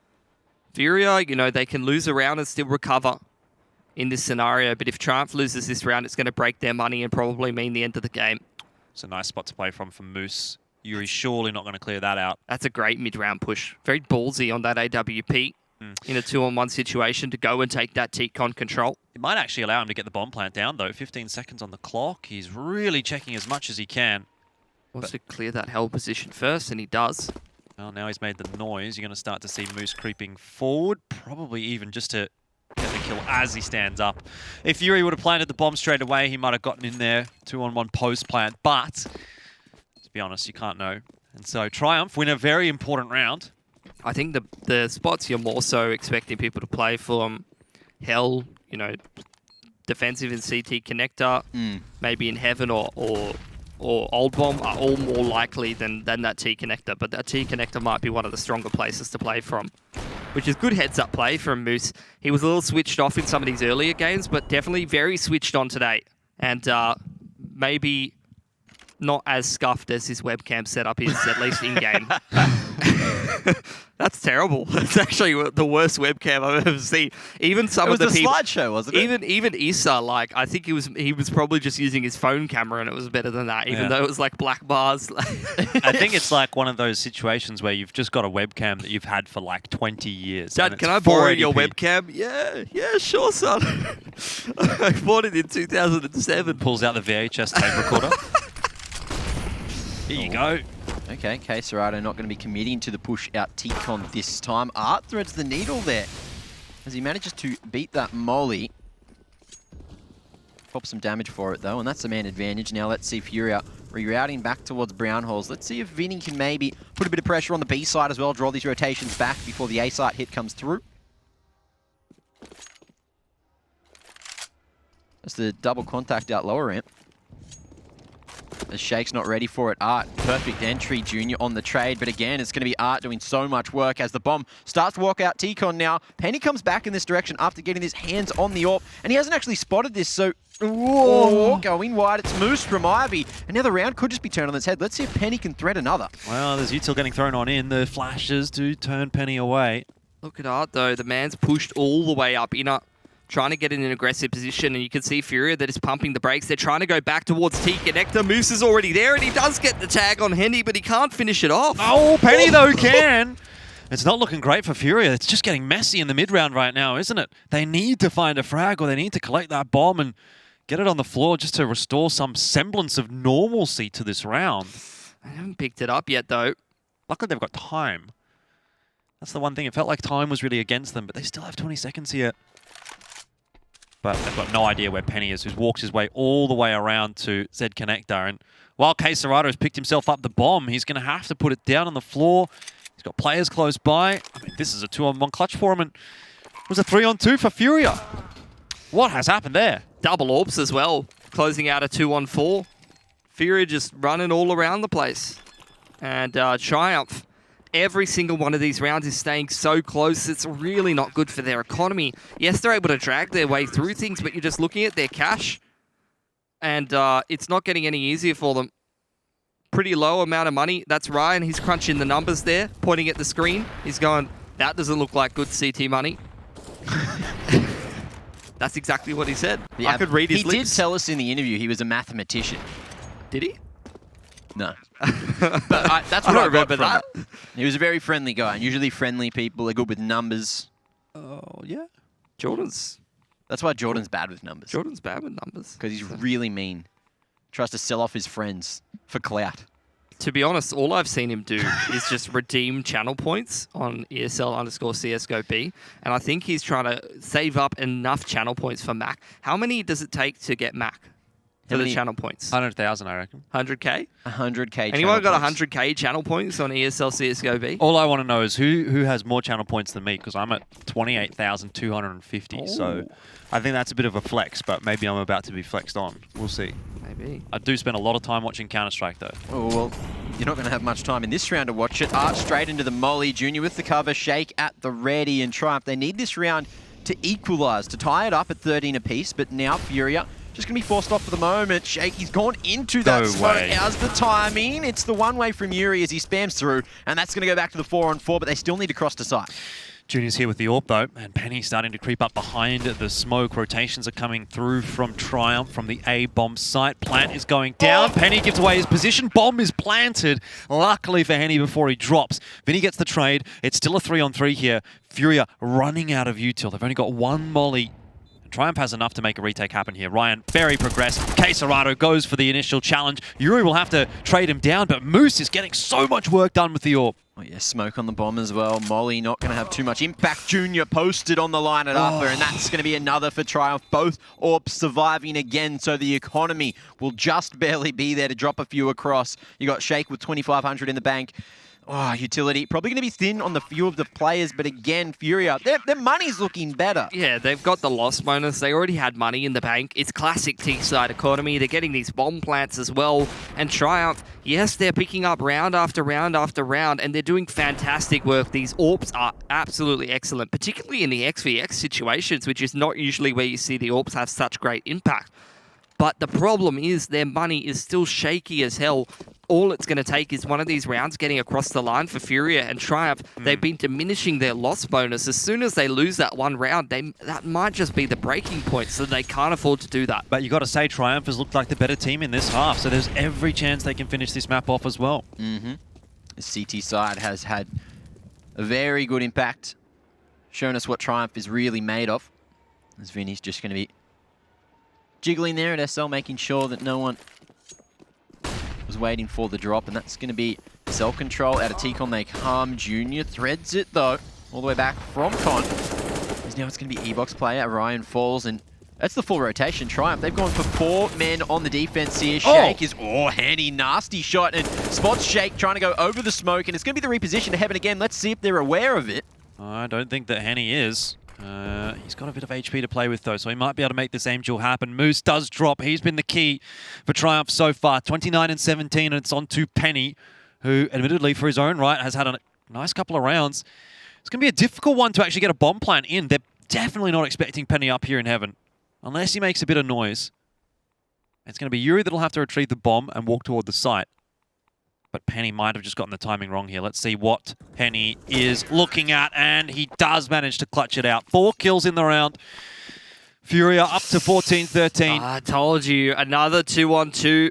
FURIA, you know, they can lose a round and still recover in this scenario, but if Triumph loses this round, it's going to break their money and probably mean the end of the game. It's a nice spot to play from Moose. Yuri's surely not going to clear that out. That's a great mid-round push. Very ballsy on that AWP in a 2-on-1 situation to go and take that T-con control. It might actually allow him to get the bomb plant down, though. 15 seconds on the clock. He's really checking as much as he can. Wants to clear that hell position first, and he does. Well, now he's made the noise. You're going to start to see Moose creeping forward, probably even just to get the kill as he stands up. If Yuri would have planted the bomb straight away, he might have gotten in there 2-on-1 post plant, but to be honest, you can't know. And so Triumph win a very important round. I think the spots you're more so expecting people to play from Hell, you know, defensive in CT connector, maybe in Heaven or Old Bomb are all more likely than that T connector, but that T connector might be one of the stronger places to play from, which is good heads-up play from Moose. He was a little switched off in some of these earlier games, but definitely very switched on today, and maybe not as scuffed as his webcam setup is, at least in-game. That's terrible. That's actually the worst webcam I've ever seen. Even some It of was the the people, slideshow, wasn't it? even Issa, like I think he was probably just using his phone camera, and it was better than that. Even Yeah. though it was like black bars. I think it's like one of those situations where you've just got a webcam that you've had for like 20 years. Dad, and can it's I borrow your 480p. webcam? Yeah, sure, son. I bought it in 2007. Pulls out the VHS tape recorder. Here you go. Okay, K-Serrado not going to be committing to the push out T-Con this time. Art threads the needle there as he manages to beat that molly. Pop some damage for it though, and that's the man advantage. Now let's see FURIA rerouting back towards brown holes. Let's see if Vinny can maybe put a bit of pressure on the B side as well, draw these rotations back before the A side hit comes through. That's the double contact out lower ramp. As Shake's not ready for it. Art, perfect entry, Junior on the trade. But again, it's going to be Art doing so much work as the bomb starts to walk out T-Con now. Penny comes back in this direction after getting his hands on the AWP. And he hasn't actually spotted this, so... Whoa, going wide. It's Moose from Ivy. And now the round could just be turned on its head. Let's see if Penny can thread another. Well, there's util getting thrown on in. The flashes do turn Penny away. Look at Art though. The man's pushed all the way up inner, trying to get in an aggressive position, and you can see FURIA that is pumping the brakes. They're trying to go back towards T-Connector. Moose is already there, and he does get the tag on Henny, but he can't finish it off. Oh, Penny though can. It's not looking great for FURIA. It's just getting messy in the mid-round right now, isn't it? They need to find a frag, or they need to collect that bomb and get it on the floor just to restore some semblance of normalcy to this round. I haven't picked it up yet, though. Luckily, they've got time. That's the one thing. It felt like time was really against them, but they still have 20 seconds here. But they've got no idea where Penny is, who's walked his way all the way around to Z Connector. And while K-Serrado has picked himself up the bomb, he's going to have to put it down on the floor. He's got players close by. I mean, this is a 2-on-1 clutch for him, and it was a 3-on-2 for FURIA. What has happened there? Double AWPs as well, closing out a 2-on-4. FURIA just running all around the place. And Triumph, every single one of these rounds is staying so close. It's really not good for their economy. Yes, they're able to drag their way through things, but you're just looking at their cash, and it's not getting any easier for them. Pretty low amount of money. That's Ryan. He's crunching the numbers there, pointing at the screen. He's going, that doesn't look like good CT money. That's exactly what he said. Yeah, I could read his lips. He did tell us in the interview he was a mathematician. Did he? No. But that's what I remember from it. He was a very friendly guy, and usually friendly people are good with numbers. Oh, yeah. Jordan's That's why Jordan's bad with numbers. bad with numbers. Because he's really mean. Tries to sell off his friends for clout. To be honest, all I've seen him do is just redeem channel points on ESL_CSGO B, and I think he's trying to save up enough channel points for Mac. How many does it take to get Mac for the channel points? 100,000, I reckon. 100k? 100k. Anyone got points. 100k channel points on ESL CSGO B? All I want to know is who has more channel points than me, because I'm at 28,250. So I think that's a bit of a flex, but maybe I'm about to be flexed on. We'll see. Maybe. I do spend a lot of time watching Counter-Strike, though. Oh, well, you're not going to have much time in this round to watch it. Art straight into the molly. Junior with the cover. Shake at the ready. And Triumph, they need this round to equalise, to tie it up at 13 apiece. But now FURIA just going to be forced off for the moment. Shake, he's gone into that smoke. How's the timing? It's the one-way from Yuri as he spams through. And that's going to go back to the 4-on-4, but they still need to cross to site. Junior's here with the AWP, though, and Penny starting to creep up behind the smoke. Rotations are coming through from Triumph from the A-bomb site. Plant is going down. Penny gives away his position. Bomb is planted, luckily for Henny before he drops. Vinny gets the trade. It's still a 3-on-3 here. FURIA running out of util. They've only got one molly. Triumph has enough to make a retake happen here. Ryan, very progressed. K-Serrado goes for the initial challenge. Yuri will have to trade him down, but Moose is getting so much work done with the AWP. Oh yeah, smoke on the bomb as well. Molly not going to have too much impact. Junior posted on the line at upper, and that's going to be another for Triumph. Both AWPs surviving again, so the economy will just barely be there to drop a few across. You got Shake with 2,500 in the bank. Oh, utility. Probably going to be thin on the few of the players, but again, FURIA, their money's looking better. Yeah, they've got the loss bonus. They already had money in the bank. It's classic T-side economy. They're getting these bomb plants as well. And Triumph, yes, they're picking up round after round after round, and they're doing fantastic work. These AWPs are absolutely excellent, particularly in the XVX situations, which is not usually where you see the AWPs have such great impact. But the problem is their money is still shaky as hell. all it's going to take is one of these rounds getting across the line for FURIA and Triumph. They've been diminishing their loss bonus. As soon as they lose that one round, that might just be the breaking point, so they can't afford to do that. But you got to say Triumph has looked like the better team in this half, so there's every chance they can finish this map off as well. The CT side has had a very good impact, showing us what Triumph is really made of. As Vinny's just going to be jiggling there at SL, making sure that no one was waiting for the drop, and that's going to be cell control out of T-Con. They come. Junior threads it though, all the way back from Con. As now it's going to be E-Box player, Ryan falls, and that's the full rotation. Triumph, they've gone for 4 men on the defense here. Shake is, handy, nasty shot, and spots Shake trying to go over the smoke, and it's going to be the reposition to Heaven again. Let's see if they're aware of it. I don't think that Henny is. He's got a bit of HP to play with though, so he might be able to make this aim duel happen. Moose does drop. He's been the key for Triumph so far. 29 and 17, and it's on to Penny, who admittedly for his own right has had a nice couple of rounds. It's going to be a difficult one to actually get a bomb plant in. They're definitely not expecting Penny up here in Heaven, unless he makes a bit of noise. It's going to be Yuri that'll have to retrieve the bomb and walk toward the site. But Penny might have just gotten the timing wrong here. Let's see what Penny is looking at, and he does manage to clutch it out. 4 kills in the round. FURIA up to 14-13. I told you, another 2-on-2,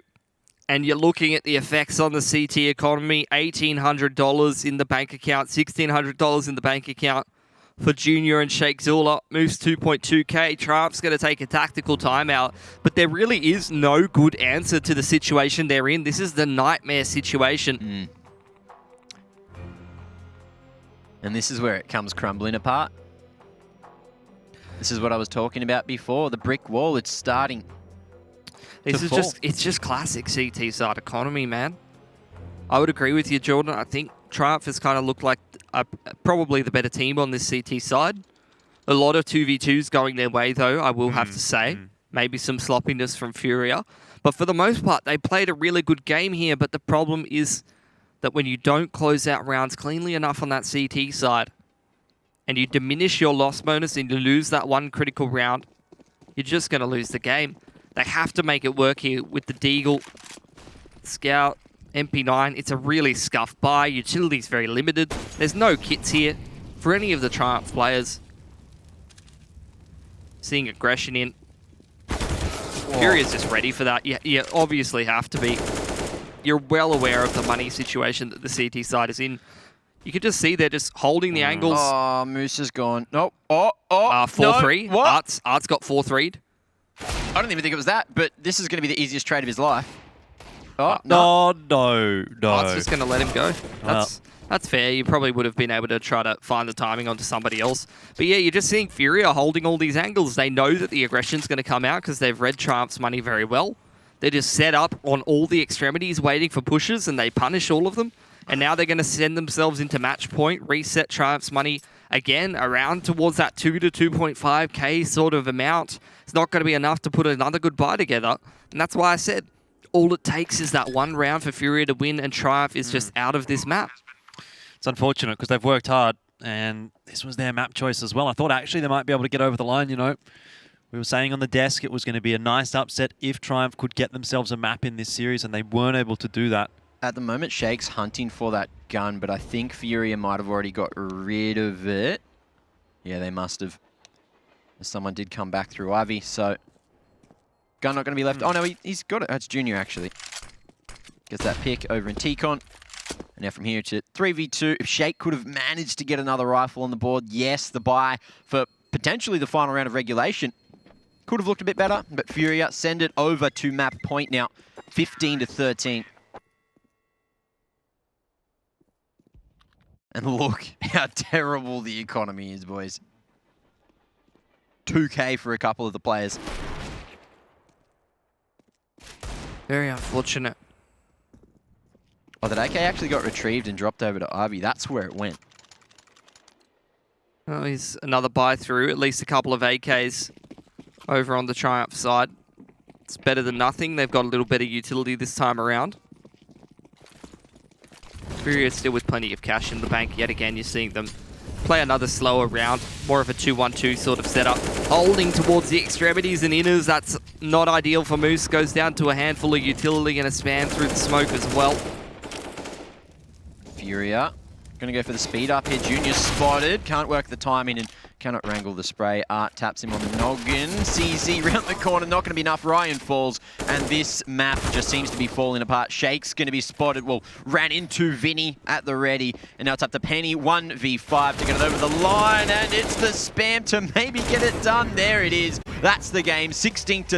and you're looking at the effects on the CT economy. $1,800 in the bank account, $1,600 in the bank account for Junior and Shake Zula. Moves 2.2k. Triumph's going to take a tactical timeout, but there really is no good answer to the situation they're in. This is the nightmare situation. And this is where it comes crumbling apart. This is what I was talking about before. The brick wall, it's starting This to is fall. it's just classic CT side economy, man. I would agree with you, Jordan. I think Triumph has kind of looked like probably the better team on this CT side. A lot of 2v2s going their way, though, I will have to say. Maybe some sloppiness from FURIA. But for the most part, they played a really good game here. But the problem is that when you don't close out rounds cleanly enough on that CT side, and you diminish your loss bonus and you lose that one critical round, you're just going to lose the game. They have to make it work here with the Deagle, Scout, MP9. It's a really scuffed buy. Utility's very limited. There's no kits here for any of the Triumph players. Seeing aggression in. FURIA's just ready for that. You obviously have to be. You're well aware of the money situation that the CT side is in. You can just see they're just holding the angles. Oh, Moose is gone. Nope. 4-3. No. What? Art's got 4-3'd. I don't even think it was that, but this is going to be the easiest trade of his life. Oh, No. Art's just going to let him go. That's fair. You probably would have been able to try to find the timing onto somebody else. But yeah, you're just seeing FURIA holding all these angles. They know that the aggression's going to come out because they've read Triumph's money very well. They're just set up on all the extremities waiting for pushes, and they punish all of them. And now they're going to send themselves into match point, reset Triumph's money again around towards that 2 to 2.5k sort of amount. It's not going to be enough to put another good buy together. And that's why I said all it takes is that one round for FURIA to win, and Triumph is just out of this map. It's unfortunate because they've worked hard, and this was their map choice as well. I thought actually they might be able to get over the line, you know. We were saying on the desk it was going to be a nice upset if Triumph could get themselves a map in this series, and they weren't able to do that. At the moment, Shake's hunting for that gun, but I think FURIA might have already got rid of it. Yeah, they must have. Someone did come back through Ivy, so gun not going to be left. Oh, no, he's got it. That's Junior, actually. Gets that pick over in T-Con. And now from here to 3v2. If Shake could have managed to get another rifle on the board, yes, the buy for potentially the final round of regulation could have looked a bit better, but FURIA send it over to map point now, 15 to 13. And look how terrible the economy is, boys. 2k for a couple of the players. Very unfortunate. Oh, that AK actually got retrieved and dropped over to Ivy. That's where it went. Well, he's another buy through, at least a couple of AKs over on the Triumph side. It's better than nothing. They've got a little better utility this time around. FURIA still with plenty of cash in the bank. Yet again, you're seeing them play another slower round, more of a 2-1-2 sort of setup. Holding towards the extremities and inners, that's not ideal for Moose. Goes down to a handful of utility and a spam through the smoke as well. FURIA gonna go for the speed up here. Junior spotted, can't work the timing and cannot wrangle the spray. Art taps him on the noggin. CZ round the corner, not gonna be enough. Ryan falls, and this map just seems to be falling apart. Shake's gonna be spotted, well, ran into Vinny at the ready, and now it's up to Penny, 1v5 to get it over the line, and it's the spam to maybe get it done. There it is. That's the game, 16-3.